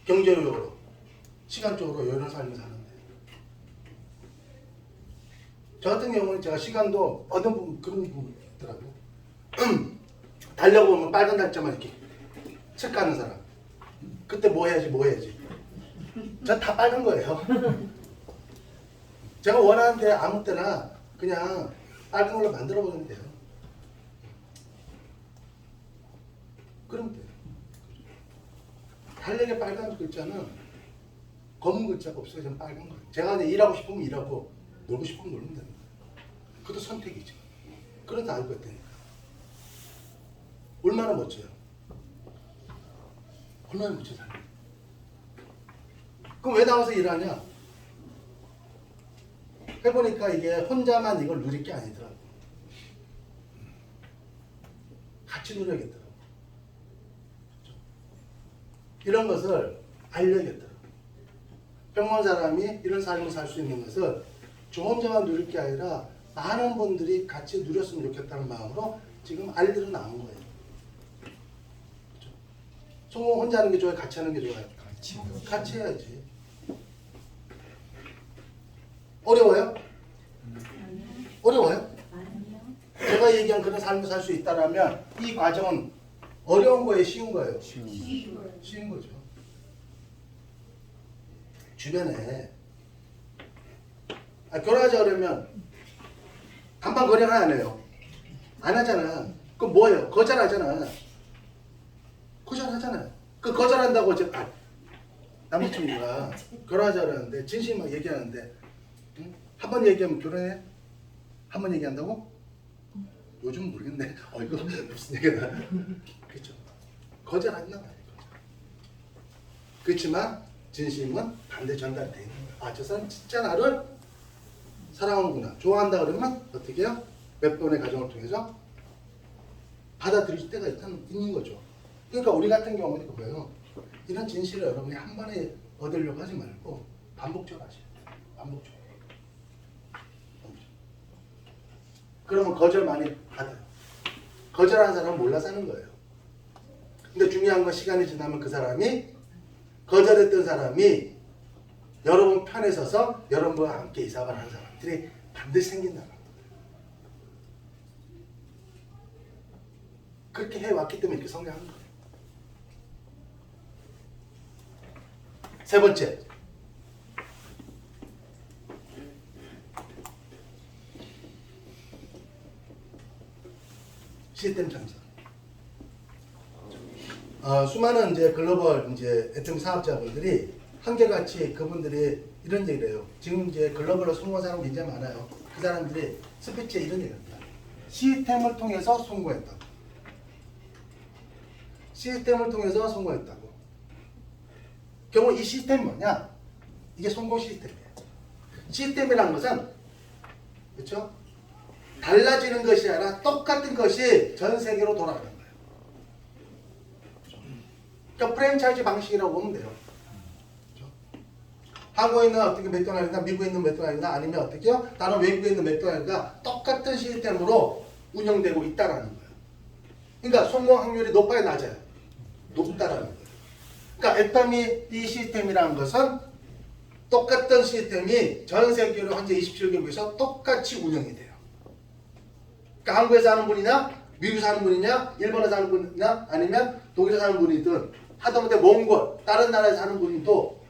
경제적으로, 시간적으로 여유로운 삶을 사는데. 저 같은 경우는 제가 시간도 어떤 부분, 그런 부분이 있더라고요. 달려보면 빨간 달자만 이렇게 책 가는 사람. 그때 뭐 해야지. 전 다 빨간 거예요. 제가 원하는데 아무 때나 그냥 빨간 걸로 만들어 버리면 돼요. 그럼 돼요. 달력에 빨간 글자는 검은 글자가 없어요. 전 빨간 거예요. 제가 이제 일하고 싶으면 일하고 놀고 싶으면 놀면 됩니다. 그것도 선택이죠. 그런 다 알고 있다니까. 얼마나 멋져요. 얼마나 멋져 살아요. 그럼 왜 나와서 일하냐? 해보니까 이게 혼자만 이걸 누릴 게 아니더라고. 같이 누려야겠더라고. 이런 것을 알려야겠더라고. 평범한 사람이 이런 삶을 살 수 있는 것을 저 혼자만 누릴 게 아니라 많은 분들이 같이 누렸으면 좋겠다는 마음으로 지금 알리러 나온 거예요. 그렇죠? 성공 혼자 하는 게 좋아요? 같이 하는 게 좋아요? 같이 해야지. 어려워요? 어려워요? 제가 얘기한 그런 삶을 살 수 있다면 이 과정은 어려운 거예요? 쉬운 거예요? 쉬운 거죠. 주변에 결혼하자 그러면 간판 거래를 안 해요. 안 하잖아. 그럼 뭐예요? 거절하잖아. 거절하잖아요. 그 거절한다고 남자친구가 결혼하자 그러는데 진심 막 얘기하는데 응? 한 번 얘기하면 결혼해? 한 번 얘기한다고? 요즘 모르겠네. 이거 무슨 얘기다. 그렇죠. 거절한단 말이에요. 그렇지만 진심은 반대 전달이 돼 있는 거야. 저 사람 진짜 나를 사랑하는구나. 좋아한다 그러면 어떻게 해요? 몇 번의 과정을 통해서 받아들일 때가 있는 거죠. 그러니까 우리 같은 경우는 뭐예요? 이런 진실을 여러분이 한 번에 얻으려고 하지 말고 반복적으로 하셔야 돼요. 반복적으로. 그러면 거절 많이 받아요. 거절하는 사람은 몰라서 하는 거예요. 근데 중요한 건 시간이 지나면 그 사람이 거절했던 사람이 여러분 편에 서서 여러분과 함께 이사를 하는 사람들이 반드시 생긴다는 거예요. 그렇게 해왔기 때문에 이렇게 성장한 거예요. 세 번째, 시스템 창설. 수많은 이제 글로벌 이제 애터미 사업자분들이 한결같이 그분들이 이런 얘기를 해요. 지금 이제 글로벌로 성공한 사람이 굉장히 많아요. 그 사람들이 스피치에 이런 얘기를 합니다. 시스템을 통해서 성공했다고. 시스템을 통해서 성공했다고. 결국 이 시스템이 뭐냐? 이게 성공 시스템이에요. 시스템이란 것은 그렇죠? 달라지는 것이 아니라 똑같은 것이 전 세계로 돌아가는 거예요. 그러니까 프랜차이즈 방식이라고 보면 돼요. 그렇죠? 한국에 있는 어떻게 맥도날드나 미국에 있는 맥도날드나 아니면 어떻게요? 다른 외국에 있는 맥도날드가 똑같은 시스템으로 운영되고 있다라는 거예요. 그러니까 성공 확률이 높아요, 낮아요? 높다라는 거예요. 그러니까 애터미 이 시스템이라는 것은 똑같은 시스템이 전 세계로 현재 27개국에서 똑같이 운영이 돼요. 그러니까 한국에 사는 분이냐, 미국에 사는 분이냐, 일본에 사는 분이냐, 아니면 독일에 사는 분이든 하다못해 몽골, 다른 나라에 사는 분도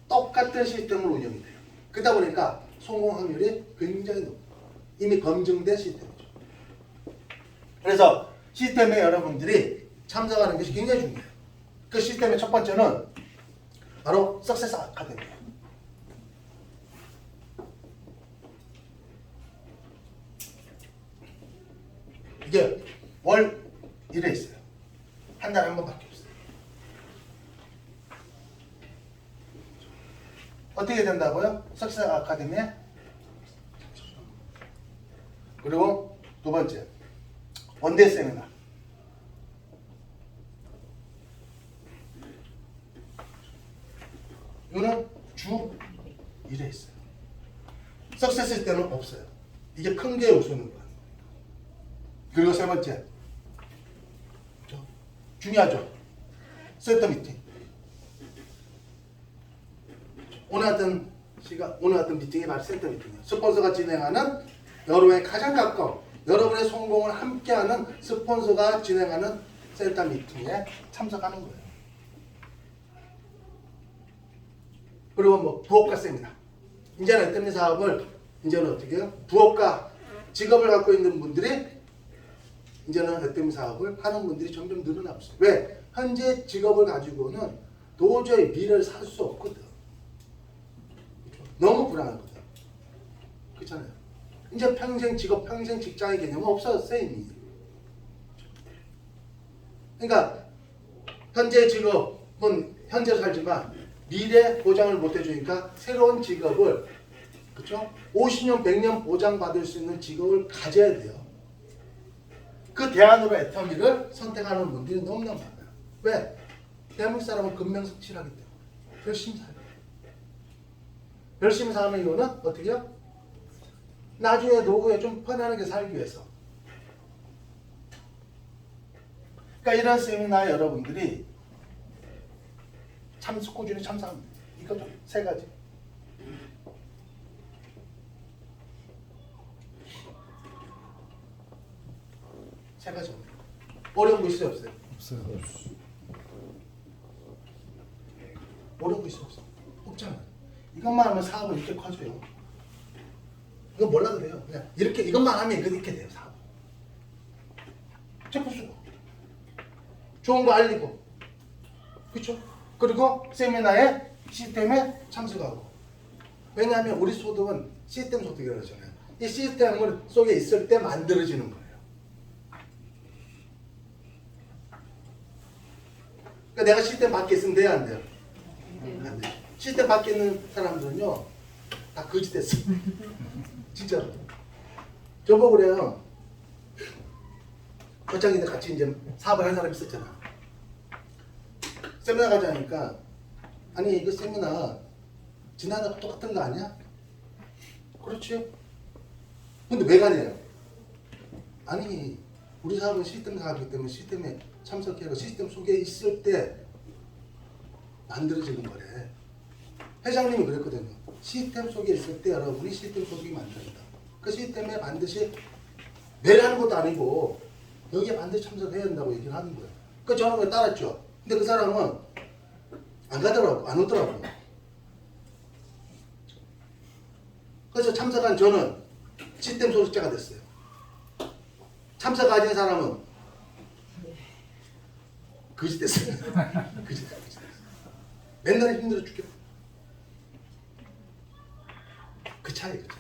똑같은 시스템으로 운영이 돼요. 그러다 보니까 성공 확률이 굉장히 높아요. 이미 검증된 시스템이죠. 그래서 시스템에 여러분들이 참석하는 것이 굉장히 중요해요. 그 시스템의 첫 번째는 바로 석세스 아카데미예요. 이게 월 1회 있어요. 한 달에 한 번밖에 없어요. 어떻게 된다고요? 석세스 아카데미에. 그리고 두 번째 원데이 세미나. 이거는 주 1회 있어요. 석세스 때는 없어요. 이게 큰 게 우선인 거예요. 그리고 세 번째 중요하죠. 센터 미팅. 오늘 같은 미팅이 바로 센터 미팅이에요. 스폰서가 진행하는 여러분의 가장 가까운 여러분의 성공을 함께하는 스폰서가 진행하는 센터 미팅에 참석하는 거예요. 그리고 뭐 부업가 세미나. 이제는 애터미 사업을 이제는 어떻게 해요? 부업가 직업을 갖고 있는 분들이 이제는 애터미 사업을 하는 분들이 점점 늘어나고 있어요. 왜? 현재 직업을 가지고는 도저히 미래를 살 수 없거든. 그렇죠? 너무 불안하거든. 그렇잖아요. 이제 평생 직업, 평생 직장의 개념은 없어졌어요 이미. 그러니까 현재 직업은 현재 살지만 미래 보장을 못 해주니까 새로운 직업을 그렇죠? 50년, 100년 보장받을 수 있는 직업을 가져야 돼요. 그 대안으로 애터미를 선택하는 분들이 너무나 많아요. 왜? 대한민국 사람은 근면성실하기 때문에 열심히 살아요. 열심히 사는 이유는 어떻게 해요? 나중에 노후에 좀 편안하게 살기 위해서. 그러니까 이런 세미나에 여러분들이 꾸준히 참석하면 돼요. 이거 좀 세 가지. 세 가지. 어려운 거 있어요, 없어요? 없어요. 어려운 거 있어요, 없어요? 없잖아요. 이것만 하면 사업은 이렇게 커져요. 이거 몰라도 돼요. 그냥 이렇게 이것만 하면 이렇게 돼요, 사업. 제품 쓰고 좋은 거 알리고, 그렇죠? 그리고 세미나에 시스템에 참석하고. 왜냐하면 우리 소득은 시스템 소득이라고 하잖아요. 이 시스템을 속에 있을 때 만들어지는 거예요. 그러니까 내가 시스템 밖에 있으면 돼야 안 돼요? 안 돼요. 시스템 밖에 있는 사람들은요 다 거지 됐어. 진짜로. 저보고 그래요. 거창인데 같이 이제 사업을 한 사람이 있었잖아. 세미나 가자니까 아니 이거 세미나 지난해 똑같은 거 아니야? 그렇지. 근데 왜 가냐? 아니 우리 사업은 시스템 사업이기 때문에 시스템에 참석해서 시스템 속에 있을 때 만들어지는 거래. 회장님이 그랬거든요. 시스템 속에 있을 때 여러분이 시스템 속이 만들어진다. 그 시스템에 반드시 매일 하는 것도 아니고 여기에 반드시 참석해야 된다고 얘기를 하는 거예요. 그 저는 그걸 따랐죠. 근데 그 사람은 안 가더라고, 안 오더라고. 그래서 참석한 저는 시스템 소속자가 됐어요. 참석하신 사람은 거지 됐어요. 거지 됐어요. 맨날 힘들어 죽겠다. 그 차이, 그 차이.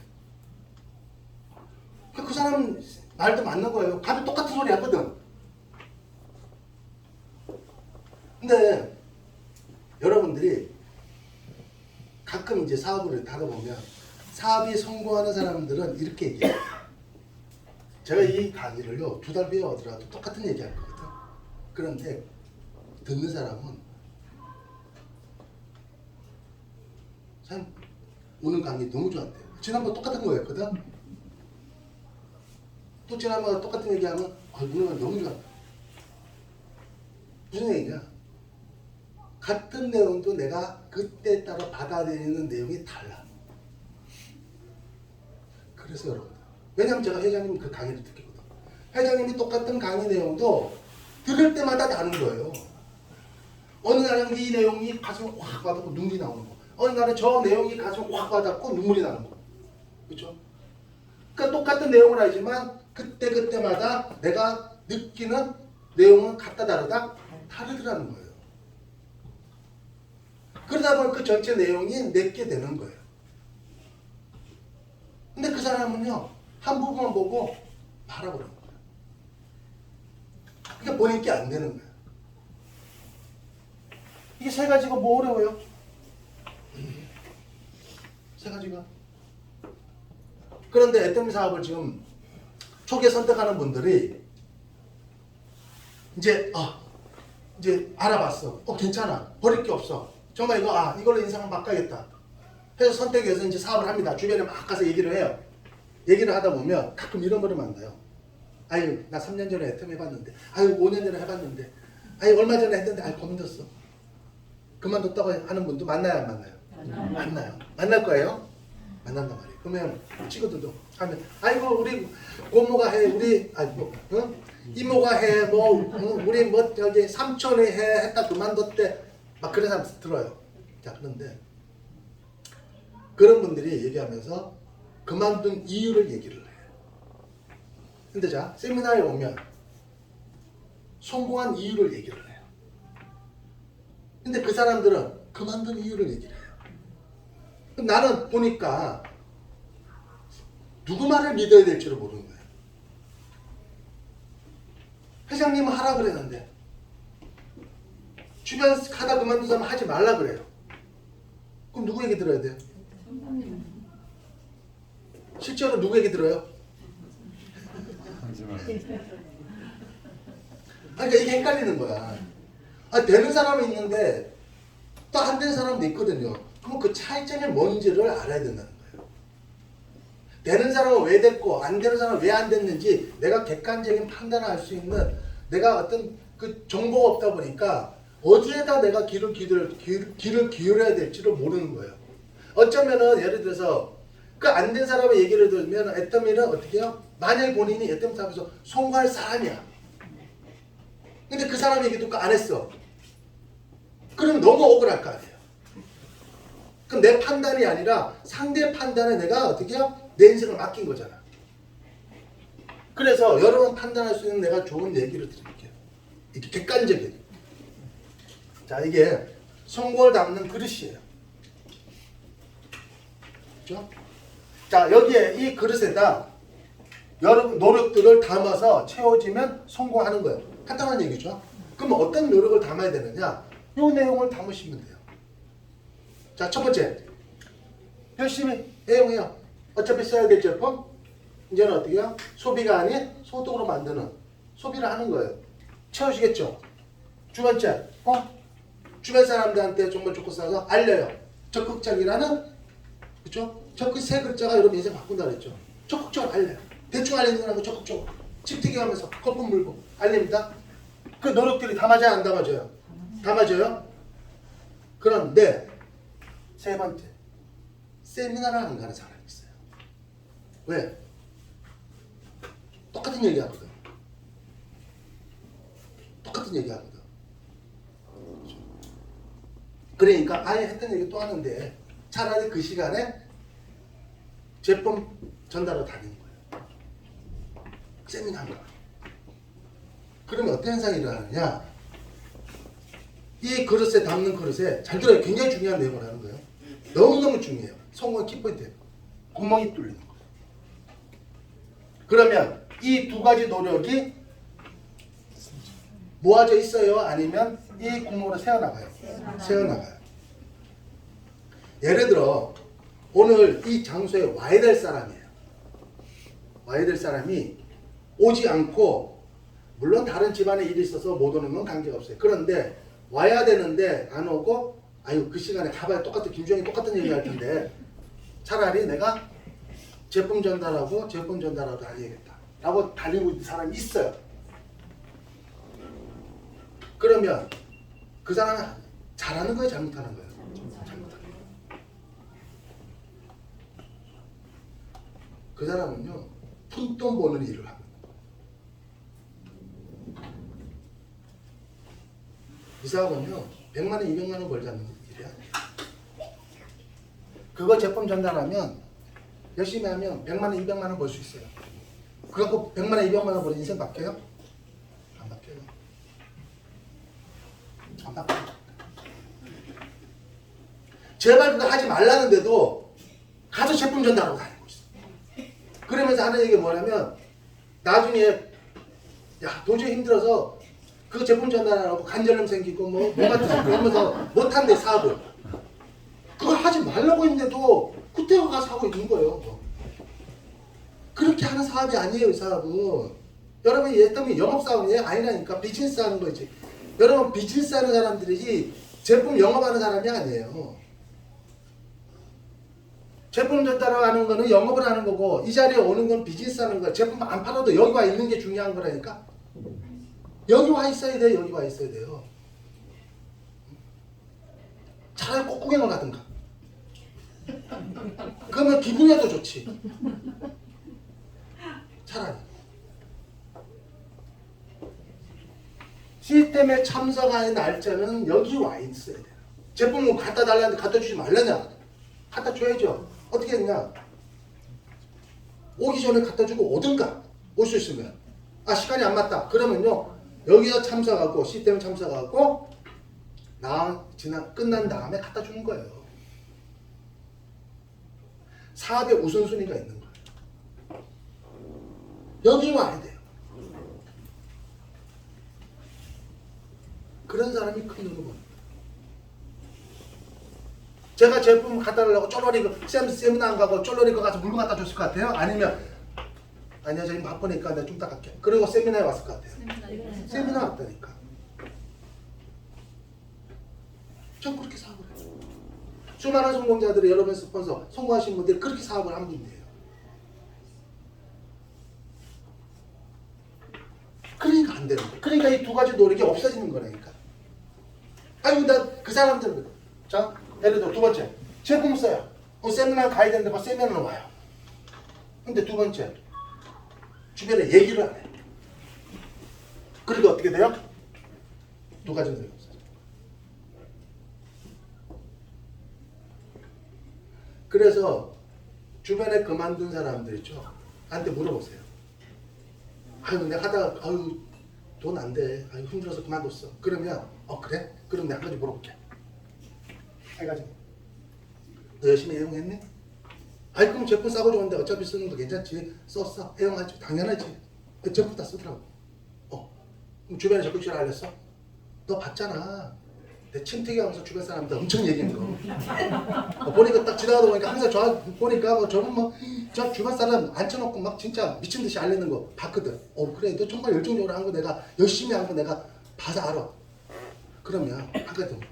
그 사람은 말도 맞는 거예요. 답이 똑같은 소리 하거든. 근데 여러분들이 가끔 이제 사업을 하다 보면 사업이 성공하는 사람들은 이렇게 얘기해요. 제가 이 강의를요 2달 후에 오더라도 똑같은 얘기 할 거거든. 그런데 듣는 사람은 참 오늘 강의 너무 좋았대요. 지난번 똑같은 거였거든. 또 지난번 똑같은 얘기하면 오늘 강의 너무 좋았다. 무슨 얘기냐? 같은 내용도 내가 그때 따라 받아들이는 내용이 달라. 그래서 여러분, 왜냐면 제가 회장님 그 강의를 듣거든. 회장님이 똑같은 강의 내용도 들을 때마다 다른 거예요. 어느 날은 이 내용이 가슴에 확 와닿고 눈물이 나오는 거. 어느 날은 저 내용이 가슴에 확 와닿고 눈물이 나는 거. 그렇죠? 그러니까 똑같은 내용을 하지만 그때마다 내가 느끼는 내용은 같다 다르다 다르더라는 거예요. 그러다 보니 그 전체 내용이 내게 되는 거예요. 근데 그 사람은요 한 부분만 보고 말아버리는 거예요. 그러니까 본인께 안 되는 거예요. 이게 세 가지가 뭐 어려워요? 세 가지가. 그런데 애터미 사업을 지금 초기에 선택하는 분들이 이제 알아봤어. 괜찮아. 버릴 게 없어. 정말 이걸로 인생을 바꿔야겠다. 해서 선택해서 이제 사업을 합니다. 주변에 막 가서 얘기를 해요. 얘기를 하다 보면 가끔 이런 거를 만나요. 아유, 나 3년 전에 애터미 해봤는데, 아유, 5년 전에 해봤는데, 아유, 얼마 전에 했는데, 아유, 고민됐어. 그만뒀다고 하는 분도 만나요, 안 만나요? 만나요. 만날 거예요? 만난단 말이에요. 그러면 친구들도 하면, 아이고, 우리 고모가 해, 우리, 이모가 해, 우리 저기 삼촌이 해, 했다 그만뒀대. 막 그런 사람 들어요. 자, 그런데 그런 분들이 얘기하면서 그만둔 이유를 얘기를 해요. 근데 자, 세미나에 오면 성공한 이유를 얘기를 해요. 근데 그 사람들은 그만둔 이유를 얘기를 해요. 그럼 나는 보니까 누구 말을 믿어야 될지를 모르는 거예요. 회장님은 하라 그랬는데 주변 가다 그만둔 사람 하지 말라 그래요. 그럼 누구 얘기 들어야 돼요? 실제로 누구 얘기 들어요? 그러니까 이게 헷갈리는 거야. 되는 사람이 있는데 또 안 되는 사람도 있거든요. 그럼 그 차이점이 뭔지를 알아야 된다는 거예요. 되는 사람은 왜 됐고 안 되는 사람은 왜 안 됐는지 내가 객관적인 판단을 할 수 있는 내가 어떤 그 정보가 없다 보니까 어디에다 내가 귀를 기울여야 될지를 모르는 거예요. 어쩌면은 예를 들어서 그 안 된 사람의 얘기를 들으면 애터미는 어떻게 해요? 만약에 본인이 애터미 사업에서 성공할 사람이야. 근데 그 사람 얘기 듣고 안 했어. 그럼 너무 억울할 거 아니에요. 그럼 내 판단이 아니라 상대 판단에 내가 어떻게 해요? 내 인생을 맡긴 거잖아. 그래서 여러분 판단할 수 있는 내가 좋은 얘기를 드릴게요. 이게 객관적인. 자, 이게 성공을 담는 그릇이에요. 그렇죠? 자, 여기에 이 그릇에다 여러분 노력들을 담아서 채워지면 성공하는 거예요. 간단한 얘기죠. 그럼 어떤 노력을 담아야 되느냐? 이 내용을 담으시면 돼요. 자, 첫 번째, 열심히 애용해요. 어차피 써야 될 제품, 이제는 어떻게 해요? 소비가 아닌 소득으로 만드는 소비를 하는 거예요. 채우시겠죠? 두 번째, 주변 사람들한테 정말 좋고 싸서 알려요. 적극적이라는, 그렇죠? 적극 세 글자가 여러분 인생 바꾼다 그랬죠. 적극적으로 알려요. 대충 알리는 거라고 적극적으로 칙틱이 하면서 거품 물고 알립니다. 그 노력들이 다 맞아요, 안 다 맞아요? 다 맞아요. 그런데 세 번째, 세미나를 안 가는 사람이 있어요. 왜? 똑같은 얘기 하거든. 똑같은 얘기 하거든. 그러니까 아예 했던 얘기 또 하는데 차라리 그 시간에 제품 전달로 다니는 거예요. 세미나 한 거. 그러면 어떤 현상이 일어나느냐? 이 그릇에 담는 그릇에 잘 들어요. 굉장히 중요한 내용을 하는 거예요. 너무너무 중요해요. 성공의 키포인트예요. 구멍이 뚫리는 거예요. 그러면 이 두 가지 노력이 모아져 있어요? 아니면 이 구멍으로 새어나가요? 새어나가요. 예를 들어 오늘 이 장소에 와야 될 사람이에요. 와야 될 사람이 오지 않고, 물론 다른 집안에 일이 있어서 못 오는 건 관계가 없어요. 그런데 와야 되는데 안 오고, 아유 그 시간에 가봐야 똑같은, 김주영이 똑같은 얘기 할 텐데 차라리 내가 제품 전달하고 다녀야겠다 라고 달리고 있는 사람이 있어요. 그러면 그 사람은 잘하는 거예요, 잘못하는 거예요? 잘못하는 거예요. 그 사람은요, 푼돈 버는 일을 합니다. 이 사람은요, 100만 원, 200만 원 벌자는 일이야. 그거 제품 전달하면 열심히 하면 100만 원, 200만 원 벌 수 있어요. 그거 100만 원, 200만 원 버는 인생 바뀌어요? 안 바뀌어요. 안 바뀌어요. 제발 그거 하지 말라는데도 가서 제품 전달하고 다니고 있어. 그러면서 하는 얘기가 뭐냐면 나중에 야 도저히 힘들어서 그 제품 전달하라고 관절염 생기고 뭐 같은 생기고 하면서 못한대 사업을. 그거 하지 말라고 했는데도 그때 가서 하고 있는 거예요. 그렇게 하는 사업이 아니에요, 이 사업은. 여러분 얘 때문에 영업사업이 아니라니까. 비즈니스 하는 거지. 여러분 비즈니스 하는 사람들이 제품 영업하는 사람이 아니에요. 제품 전달하는 거는 영업을 하는 거고, 이 자리에 오는 건 비즈니스 하는 거야. 제품 안 팔아도 여기 와 있는 게 중요한 거라니까. 여기 와 있어야 돼요. 여기 와 있어야 돼요. 차라리 꽃구경을 가든가. 그러면 기분이라도 좋지. 차라리. 시스템에 참석하는 날짜는 여기 와 있어야 돼요. 제품을 갖다 달라는데 갖다 주지 말라냐? 갖다 줘야죠. 어떻게 했냐? 오기 전에 갖다 주고 오든가. 올 수 있으면. 아 시간이 안 맞다. 그러면요. 여기서 참석하고 시스템에 참석하고 끝난 다음에 갖다 주는 거예요. 사업의 우선순위가 있는 거예요. 여기 와야 돼요. 그런 사람이 큰 돈을 버는 거예요. 제가 제품 갖다 달라고 쫄러리고 세미나 안 가고 쫄러리고 가서 물건 갖다 줬을 것 같아요? 아니면 아니야 저희 바쁘니까 내가 좀 이따 갈게. 그리고 세미나에 왔을 것 같아요. 세미나 왔다니까. 전 그렇게 사업을 해요. 수많은 성공자들이 여러분 스폰서 성공하신 분들이 그렇게 사업을 한 분이에요. 그러니까 안 되는 거예요. 그러니까 이 두 가지 노력이 없어지는 거라니까. 아니 나 그 사람들 자 예를 들어 두 번째 제품 써요. 세미나 가야 되는데 그 세미나로 와요. 근데 두 번째 주변에 얘기를 안 해. 그리고 어떻게 돼요? 두 가지 노력이 없어요. 그래서 주변에 그만둔 사람들 있죠. 한테 물어보세요. 아유 내가 하다가 아유 돈 안 돼. 아유 힘들어서 그만뒀어. 그러면 그래? 그럼 내가 한 가지 물어볼게. 한 가지. 너 열심히 애용했니? 아이 그럼 제품 싸고 좋은데 어차피 쓰는 거 괜찮지? 썼어? 애용하지? 당연하지. 제품 다 쓰더라고. 그럼 주변에 적극적으로 알렸어? 너 봤잖아. 내 침튀기 하면서 주변 사람들 엄청 얘기한 거. 보니까 딱 지나가다 보니까 항상 저 보니까 저분 저 주변 사람 앉혀놓고 막 진짜 미친 듯이 알리는 거 봤거든. 그래 너 정말 열정적으로 한 거 내가 열심히 한 거 내가 봐서 알아. 그러면 한 가지 더 물을게.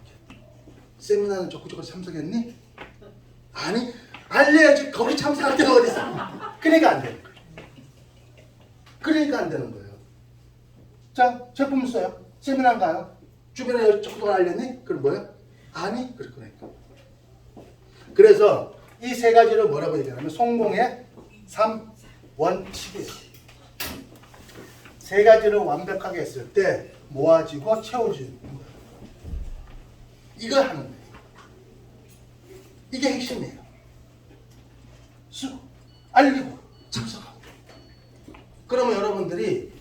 세미나는 적극적으로 참석했니? 아니 알려야지. 거기 참석할 데가 어디 있어. 그러니까 안 되는 거예요. 그러니까 안 되는 거예요. 자 제품 써요. 세미나 가요. 주변에 적극적으로 알렸니? 그럼 뭐야? 아니 그러니까. 그래서 이 세 가지를 뭐라고 얘기하냐면 성공의 3원칙이에요. 세 가지를 완벽하게 했을 때 모아지고 채워지는 거예요. 이걸 하는 거예요. 이게 핵심이에요. 알리고 참석하고. 그러면 여러분들이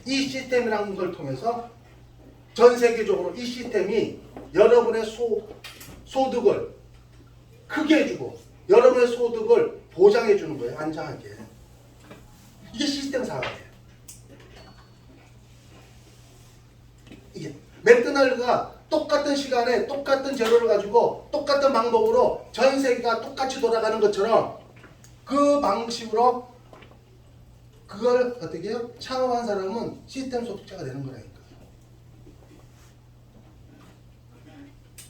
이 시스템이라는 걸 통해서 전 세계적으로 이 시스템이 여러분의 소득을 크게 해주고 여러분의 소득을 보장해 주는 거예요. 안정하게. 이게 시스템 사업이에요. 이게 맥도날드가 똑같은 시간에 똑같은 재료를 가지고 똑같은 방법으로 전 세계가 똑같이 돌아가는 것처럼 그 방식으로 그걸 어떻게 해요? 창업한 사람은 시스템 소득자가 되는 거라니까.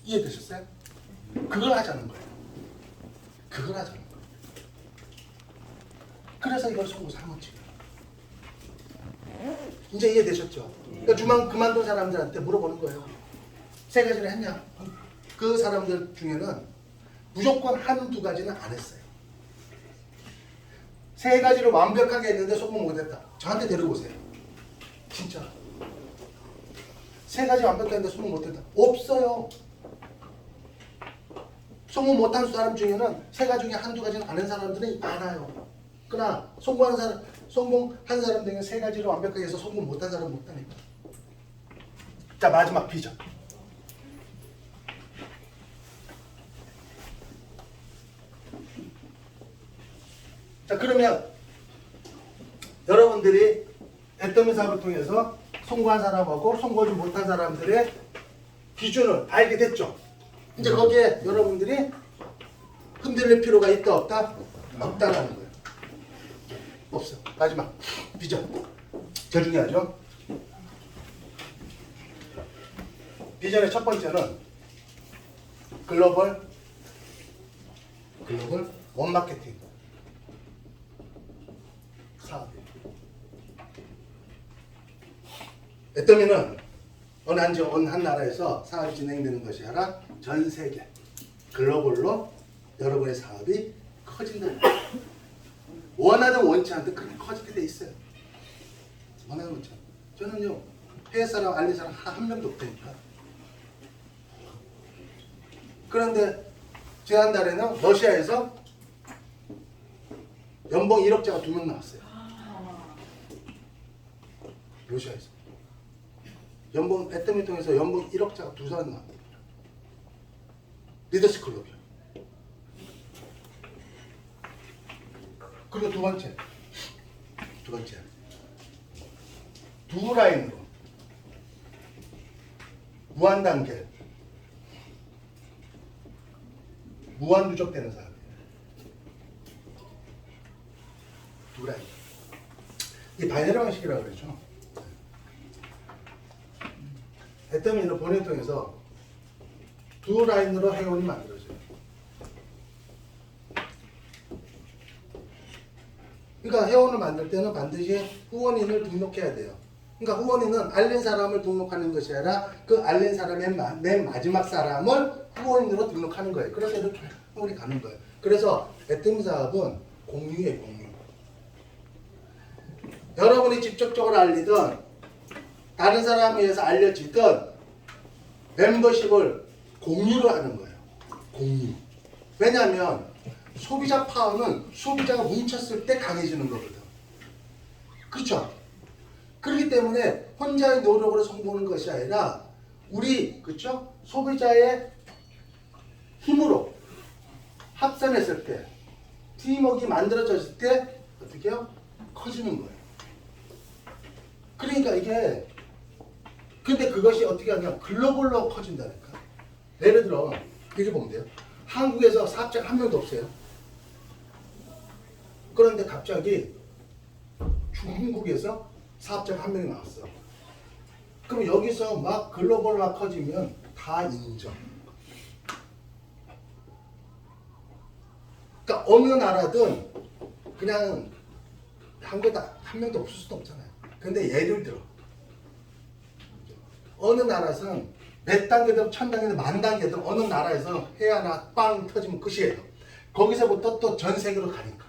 이해되셨어요? 그걸 하자는 거예요. 그걸 하자는 거예요. 그래서 이걸 송구 사무치고. 이제 이해되셨죠? 그러니까 그만둔 사람들한테 물어보는 거예요. 세 가지를 했냐? 그 사람들 중에는 무조건 한두 가지는 안 했어요. 세 가지를 완벽하게 했는데 성공 못했다. 저한테 데리고 오세요. 진짜. 세 가지 완벽하게 했는데 성공 못했다. 없어요. 성공 못한 사람 중에는 세 가지 중에 한두 가지는 안 한 사람들이 많아요. 그러나 성공한 사람 중에 세 가지를 완벽하게 해서 성공 못한 사람은 없다니까. 자, 마지막 비전. 자, 그러면 여러분들이 애터미 사업을 통해서 성공한 사람하고 성공하지 못한 사람들의 기준을 알게 됐죠. 이제 거기에 여러분들이 흔들릴 필요가 있다 없다? 없다라는 거예요. 없어. 마지막 비전. 제일 중요하죠. 비전의 첫 번째는 글로벌 원마케팅 사업이에요. 애터미는 어느 한 나라에서 사업이 진행되는 것이 아니라 전 세계 글로벌로 여러분의 사업이 커진다. 원하든 원치 않든 그렇게 커지게 돼 있어요. 원하든 원치 않든. 저는요 해외 사람 알릴 사람 한 명도 없다니까. 그런데 지난달에는 러시아에서 연봉 1억짜리가 2명 나왔어요. 러시아에서 연봉 애터미 통해서 연봉 1억짜리가 2사람 나왔어요. 리더십 클럽이요. 그리고 두 번째 두 라인으로 무한 단계 무한 누적되는 사람이에요. 두 라인. 이 바이럴 방식이라고 그러죠. 애터미는 본을 통해서 두 라인으로 회원이 만들어져요. 그러니까 회원을 만들 때는 반드시 후원인을 등록해야 돼요. 그러니까 후원인은 알린 사람을 등록하는 것이 아니라 그 알린 사람의 맨 마지막 사람을 후원인으로 등록하는 거예요. 그래서 이렇게 후원이 가는 거예요. 그래서 애터미 사업은 공유예요, 공유. 여러분이 직접적으로 알리든 다른 사람에 의해서 알려지든 멤버십을 공유를 하는 거예요. 공유. 왜냐하면 소비자 파워는 소비자가 뭉쳤을 때 강해지는 거거든. 그렇죠? 그렇기 때문에 혼자의 노력으로 성공하는 것이 아니라 우리 그렇죠? 소비자의 힘으로 합산했을 때 팀워크가 만들어졌을 때 어떻게 해요? 커지는 거예요. 그러니까 이게 근데 그것이 어떻게 하냐 글로벌로 커진다니까. 예를 들어 이렇게 보면 돼요. 한국에서 사업자가 한 명도 없어요. 그런데 갑자기 중국에서 사업자가 한 명이 나왔어. 그럼 여기서 막 글로벌 막 커지면 다 인정. 그러니까 어느 나라든 그냥 한국에 한 명도 없을 수도 없잖아요. 근데 예를 들어 어느 나라에서는 몇 단계든 1000단계든 10,000단계든 어느 나라에서 해 하나 빵 터지면 끝이에요. 거기서부터 또 전 세계로 가니까.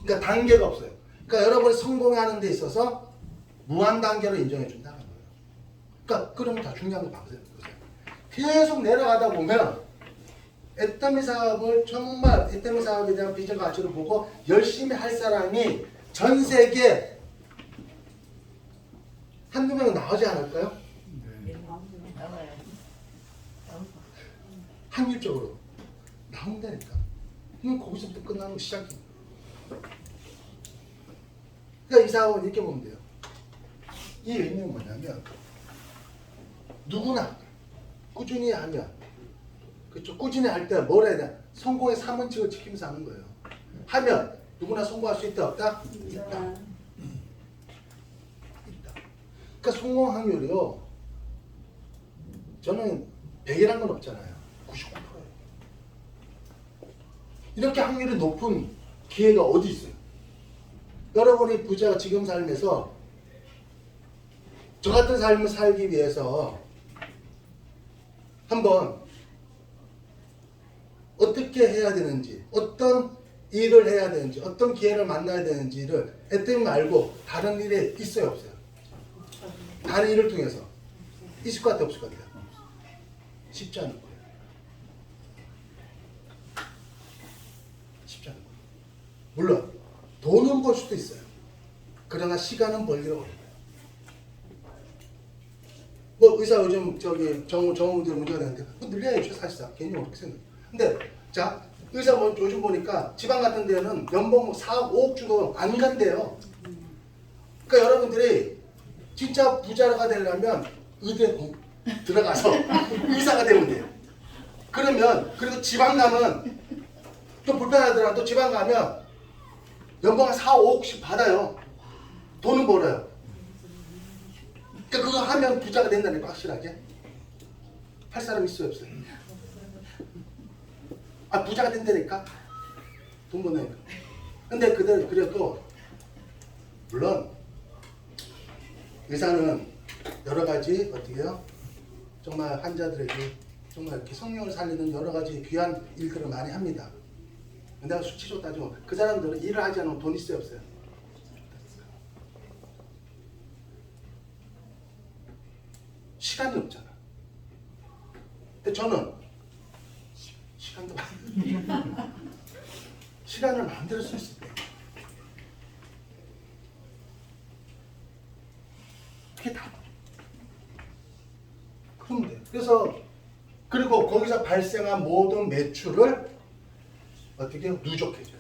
그러니까 단계가 없어요. 그러니까 여러분이 성공하는 데 있어서 무한 단계로 인정해 준다는 거예요. 그러니까 그러면 다 중요한 거 봐보세요. 계속 내려가다 보면 애터미 사업을 정말 애터미 사업에 대한 비전 가치를 보고 열심히 할 사람이 전 세계 한두 명은 나오지 않을까요? 확률적으로 나온다니까. 거기서부터 끝나는 거 시작이에요. 그러니까 이 사업은 이렇게 보면 돼요. 이 의미는 뭐냐면 누구나 꾸준히 하면 그렇죠. 꾸준히 할 때 뭘 해야 돼? 성공의 3원칙을 지키면서 하는 거예요. 하면 누구나 성공할 수 있다 없다? 있다. 있다. 그러니까 성공 확률이요. 저는 100이란 건 없잖아요. 99%예요. 이렇게 확률이 높은 기회가 어디 있어요? 여러분이 부자가 지금 삶에서 저 같은 삶을 살기 위해서 한번 어떻게 해야 되는지, 어떤 일을 해야 되는지, 어떤 기회를 만나야 되는지를 애때미 말고 다른 일에 있어요, 없어요? 다른 일을 통해서 있을 것 같아요, 없을 것 같아요? 쉽지 않을 거예요. 쉽지 않을 거예요. 물론 돈은 벌 수도 있어요. 그러나 시간은 벌기가 어려워요. 뭐 의사 요즘 저기 정우들 문제가 되는데 뭐 늘려야죠 사실상 괜히 어렵게 생각해요. 근데 자 의사 뭐 요즘 보니까 지방 같은 데는 연봉 4억 5억 주고 안 간대요. 그러니까 여러분들이 진짜 부자가 되려면 의대에 들어가서 의사가 되면 돼요. 그러면 그리고 지방 가면 좀 불편하더라도 지방 가면 연봉 한 4, 5억씩 받아요. 돈은 벌어요. 그러니까 그거 하면 부자가 된다니까 확실하게. 할 사람 있어요 없어요? 아 부자가 된다니까. 돈 버니까. 근데 그래도 물론 의사는 여러 가지 어떻게 해요? 정말 환자들에게 정말 이렇게 성령을 살리는 여러 가지 귀한 일들을 많이 합니다. 내가 수치로 따지면 그 사람들은 일을 하지 않으면 돈 있어요 없어요? 시간이 없잖아. 근데 저는 시간도 시간을 만들 수 있을 때 그게 다 그러면 돼. 그래서 그리고 거기서 발생한 모든 매출을 어떻게 해요? 누적해줘요.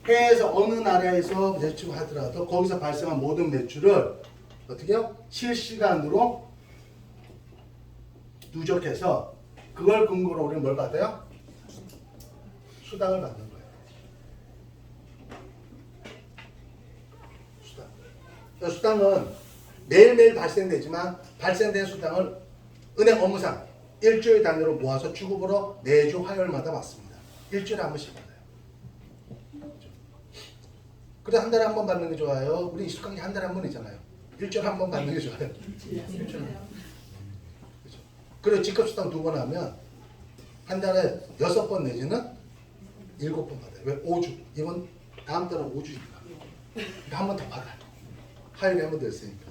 해외에서 어느 나라에서 매출하더라도 거기서 발생한 모든 매출을 어떻게 해요? 실시간으로 누적해서 그걸 근거로 우리는 뭘 받아요? 수당을 받는 거예요. 수당. 수당은 매일매일 발생되지만 발생된 수당을 은행 업무상 일주일 단위로 모아서 주급으로 매주 화요일마다 받습니다. 일주일에 한 번씩 받아요. 그래 한 달에 한 번 받는 게 좋아요. 우리 익숙한 게 한 달에 한 번이잖아요. 일주일에 한 번 받는 게 좋아요. 그리고 직급수당 2번 하면 한 달에 6번 내지는 7번 받아요. 왜? 5주. 이번 다음 달은 5주니까. 한 번 더 받아요. 화요일에 한 번 더 있으니까.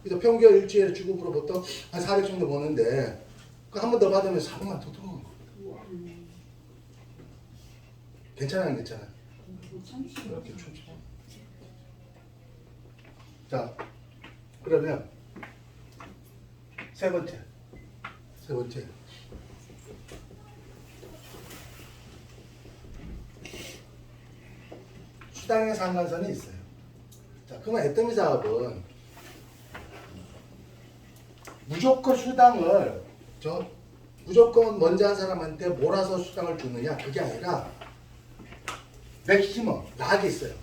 그래서 평균 일주일에 주급으로 보통 한 400 정도 버는데 한 번 더 받으면 400만 더 들어오는 거예요. 괜찮아요? 안 괜찮아요? 이렇게 춤추죠. 자, 그러면 세 번째. 수당의 상한선이 있어요. 자, 그러면 애터미 사업은 무조건 수당을 무조건 먼저 한 사람한테 몰아서 수당을 주느냐 그게 아니라 맥시멈 락이 있어요.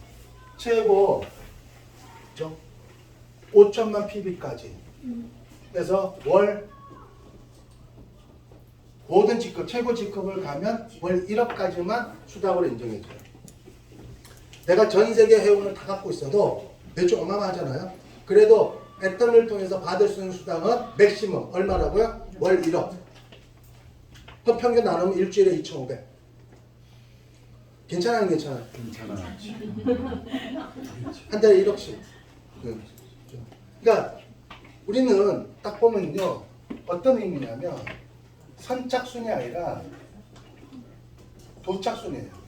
최고 5천만 PB까지 그래서 월 모든 직급 최고 직급을 가면 월 1억까지만 수당으로 인정해줘요. 내가 전 세계 회원을 다 갖고 있어도 매출 어마어마하잖아요. 그래도 애터미를 통해서 받을 수 있는 수당은 맥시멈 얼마라고요? 월 1억. 그럼 평균 나누면 일주일에 2,500. 괜찮아요? 괜찮아요? 괜찮아요. 한 달에 1억씩. 그러니까 우리는 딱 보면요. 어떤 의미냐면 선착순이 아니라 도착순이에요.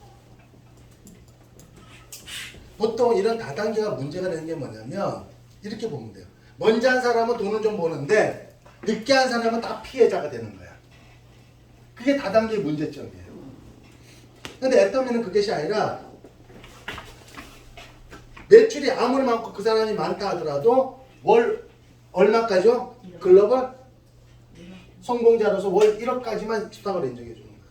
보통 이런 다단계가 문제가 되는 게 뭐냐면 이렇게 보면 돼요. 먼저 한 사람은 돈을 좀 버는데 늦게 한 사람은 다 피해자가 되는 거야. 그게 다단계의 문제점이에요. 근데 애터미는 그것이 아니라 매출이 아무리 많고 그 사람이 많다 하더라도 월 얼마까지요? 글로벌 성공자로서 월 1억까지만 수당을 인정해 주는 거예요.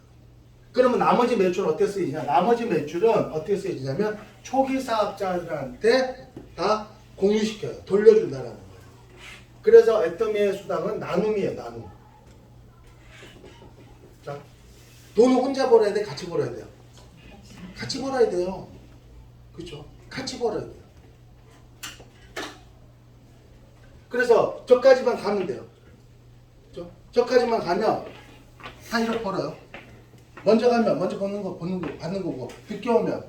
그러면 나머지 매출은 어떻게 쓰이냐? 나머지 매출은 어떻게 쓰여지냐면 초기 사업자들한테 다 공유시켜요. 돌려준다는 거예요. 그래서 애터미의 수당은 나눔이에요. 나눔. 자, 돈은 혼자 벌어야 돼? 같이 벌어야 돼요? 같이 벌어야 돼요. 그렇죠? 같이 벌어야 돼요. 그래서 저까지만 가면 돼요. 그렇죠? 저까지만 가면 한 1억 벌어요. 먼저 가면 먼저 받는 거 받는 거고 늦게 오면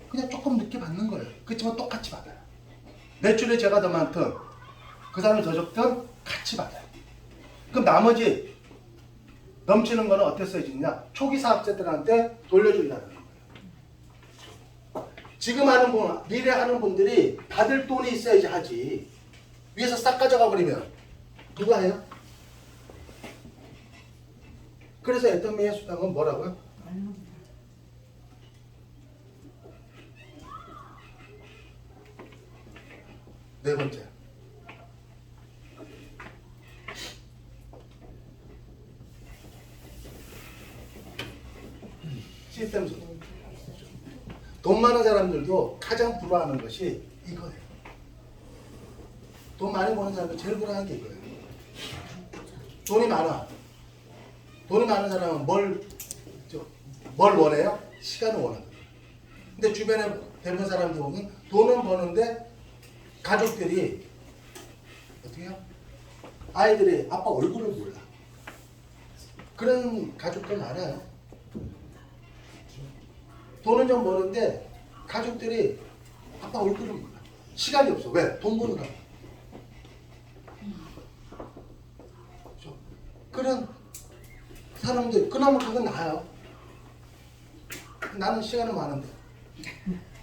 그냥 조금 늦게 받는 거예요. 그렇지만 똑같이 받아요. 매출이 제가 더 많든 그 사람이 더 적든 같이 받아요. 그럼 나머지 넘치는 거는 어떻게 써지냐? 초기 사업자들한테 돌려준다는 거예요. 지금 하는 분, 미래 하는 분들이 받을 돈이 있어야지 하지. 위에서 싹 가져가 버리면 누가 해요? 그래서 애터미의 수당은 뭐라고요? 네 번째. 시스템 소득. 돈 많은 사람들도 가장 부러워하는 것이 이거예요. 돈 많이 버는 사람도 제일 부러워하는 게 이거예요. 돈이 많아. 돈이 많은 사람은 뭘 원해요? 시간을 원하는 거예요. 근데 주변에 대부분 사람들 보면 돈은 버는데 가족들이 어떻게 해요? 아이들이 아빠 얼굴을 몰라. 그런 가족들 많아요. 돈은 좀 버는데 가족들이 아빠 얼굴을 몰라. 시간이 없어. 왜? 돈 버느라고. 그렇죠? 그런 사람들 그나마 그건 나아요. 나는 시간은 많은데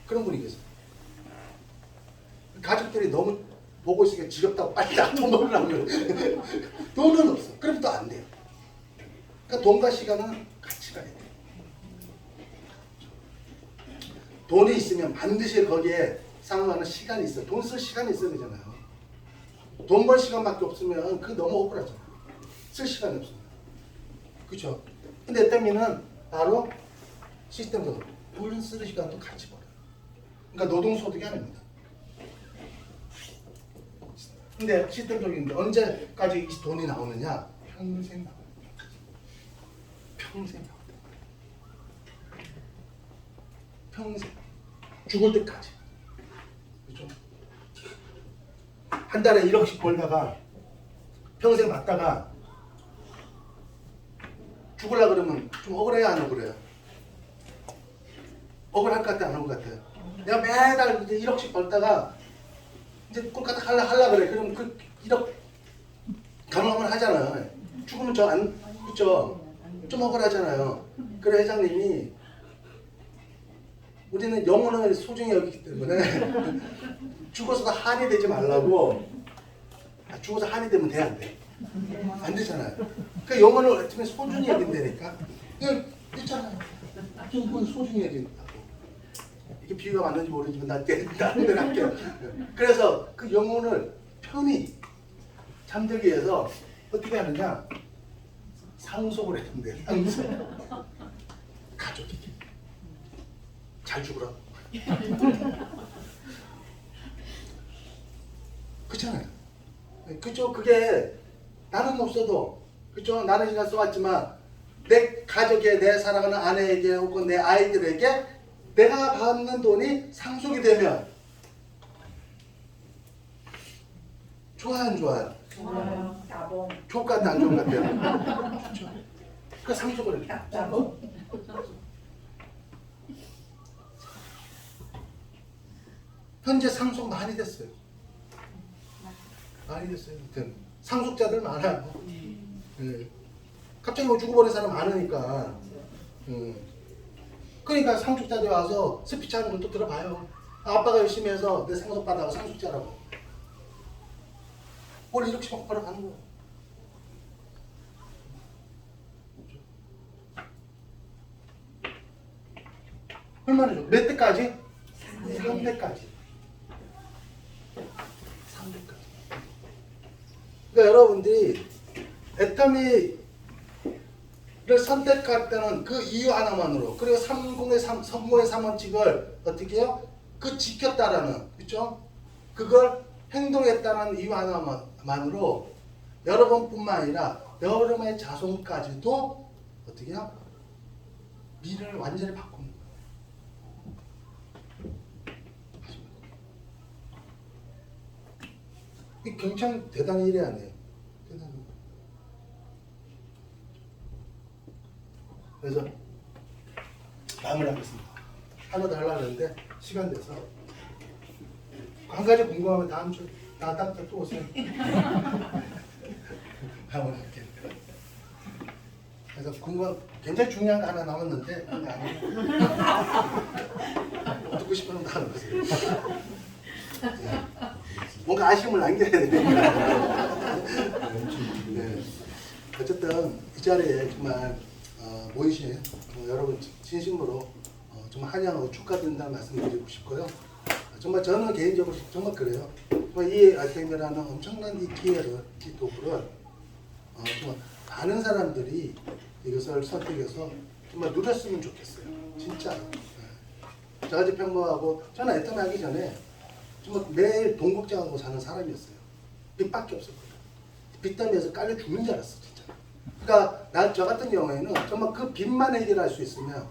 그런 분이 계세요. 가족들이 너무 보고 있으니까 지겹다고 빨리 돈 벌으라고 그래요. 돈은 없어. 그럼 또 안 돼요. 그러니까 돈과 시간은 같이 가야 돼요. 돈이 있으면 반드시 거기에 상응하는 시간이 있어요. 돈 쓸 시간이 있어야 되잖아요. 돈 벌 시간밖에 없으면 그게 너무 억울하잖아요. 쓸 시간이 없어요. 그렇죠? 근데 애터미는 바로 시스템도 돈 쓰는 시간도 같이 벌어요. 그러니까 노동소득이 아닙니다. 근데 시스템적인데 언제까지 이 돈이 나오느냐? 평생 나와요. 평생 나와요. 평생. 죽을 때까지. 그렇죠? 한 달에 1억씩 벌다가 평생 받다가 죽으려 그러면 좀 억울해요, 안 억울해요? 억울할 것 같아요, 안 억울 같아요? 내가 매달 이제 1억씩 벌다가 이제 꼴까딱 하려 그래. 그럼 그 1억 가능하면 하잖아. 죽으면 저 안, 그쵸? 좀 억울하잖아요. 그래, 회장님이 우리는 영혼을 소중히 여기기 때문에 죽어서도 한이 되지 말라고. 죽어서 한이 되면 돼, 안 돼? 안 되잖아요. 그 영혼을 어쩌면 소중히 여긴다니까. 있잖아요. 영혼을 소중히 여긴다고. 이게 비유가 맞는지 모르지만 나는 대로 할게요. 그래서 그 영혼을 편히 잠들기 위해서 어떻게 하느냐? 상속을 해준대. 상속. 가족에게. 잘 죽으라. 그렇잖아요. 그죠? 그게 나는 없어도 그죠? 나는 시간 써왔지만 내 가족에, 내 사랑하는 아내에게 혹은 내 아이들에게 내가 받는 돈이 상속이 되면 좋아요, 안 좋아요? 좋아요. 나봉. 좋을 것 같아, 안 좋을 것 같아요? 그렇죠? 그 상속을 해. 나봉. 현재 상속 많이 됐어요. 많이 됐어요. 하여튼 상속자들 많아요. 예. 갑자기 뭐 죽어버린 사람 많으니까. 그러니까 상속자들 와서 스피치 하는 걸 또 들어봐요. 아빠가 열심히 해서 내 상속 받아고 상속자라고. 뭘 이렇게 막 벌어가는 거야. 얼마나 줘? 몇 대까지? 3대까지. 3대까지. 그러니까 여러분들이 애터미를 선택할 때는 그 이유 하나만으로 그리고 3공의 3원칙을 어떻게 해요? 그 지켰다라는 그렇죠? 그걸 행동했다는 이유 하나만으로 여러분뿐만 아니라 여러분의 자손까지도 어떻게 해요? 미래를 완전히 바꾸는 거예요. 이 굉장히 대단한 일이 아니에요. 대단한 거. 그래서 마무리하겠습니다. 하나 더 하려고 했는데 시간 돼서 한 가지 궁금하면 다음 주 다음 주 또 오세요. 마무리할게요. 그래서 궁금한 굉장히 중요한 거 하나 남았는데 듣고 싶으면 다 넣으세요. 네. 뭔가 아쉬움을 남겨야 되니까. 네. 어쨌든 이 자리에 정말 모이신 여러분 진심으로 정말 환영하고 축하드린다는 말씀드리고 싶고요. 정말 저는 개인적으로 정말 그래요. 정말 이 아이템이라는 엄청난 이 기회를, 이 도구를 정말 많은 사람들이 이것을 선택해서 정말 누렸으면 좋겠어요. 진짜. 네. 저같이 평범하고 저는 애터미 하기 전에 정말 매일 동국장하고 사는 사람이었어요. 빚밖에 없었거든요. 빚 때문에 깔려 죽는 줄 알았어 진짜. 그러니까 저 같은 경우에는 정말 그 빚만 해결할 수 있으면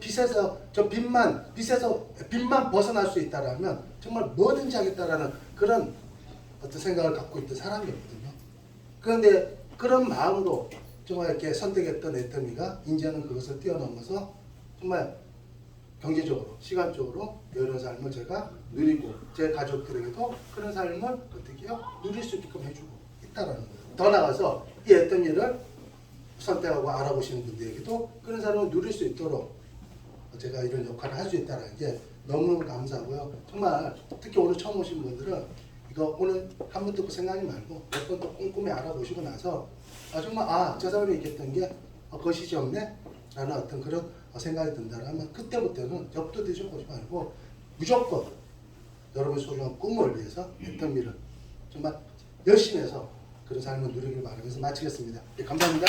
빚에서 빚만 벗어날 수 있다라면 정말 뭐든지 하겠다라는 그런 어떤 생각을 갖고 있던 사람이었거든요. 그런데 그런 마음으로 정말 이렇게 선택했던 애터미가 이제는 그것을 뛰어넘어서 정말 경제적으로, 시간적으로 이런 삶을 제가 누리고 제 가족들에게도 그런 삶을 어떻게 해요? 누릴 수 있게끔 해주고 있다라는 거예요. 더 나아가서 이 애터미를 선택하고 알아보시는 분들에게도 그런 삶을 누릴 수 있도록 제가 이런 역할을 할 수 있다는 게 너무너무 감사하고요. 정말 특히 오늘 처음 오신 분들은 이거 오늘 한 번 듣고 생각하지 말고 몇 번 더 꼼꼼히 알아보시고 나서 정말 저 사람이 얘기했던 게 거시지 없네? 라는 어떤 그런 생각이 든다면 그때부터는 옆도뒤져 보지 말고 무조건 여러분의 소중한 꿈을 위해서 애터미를 정말 열심히 해서 그런 삶을 누리길 바라면서 마치겠습니다. 네, 감사합니다.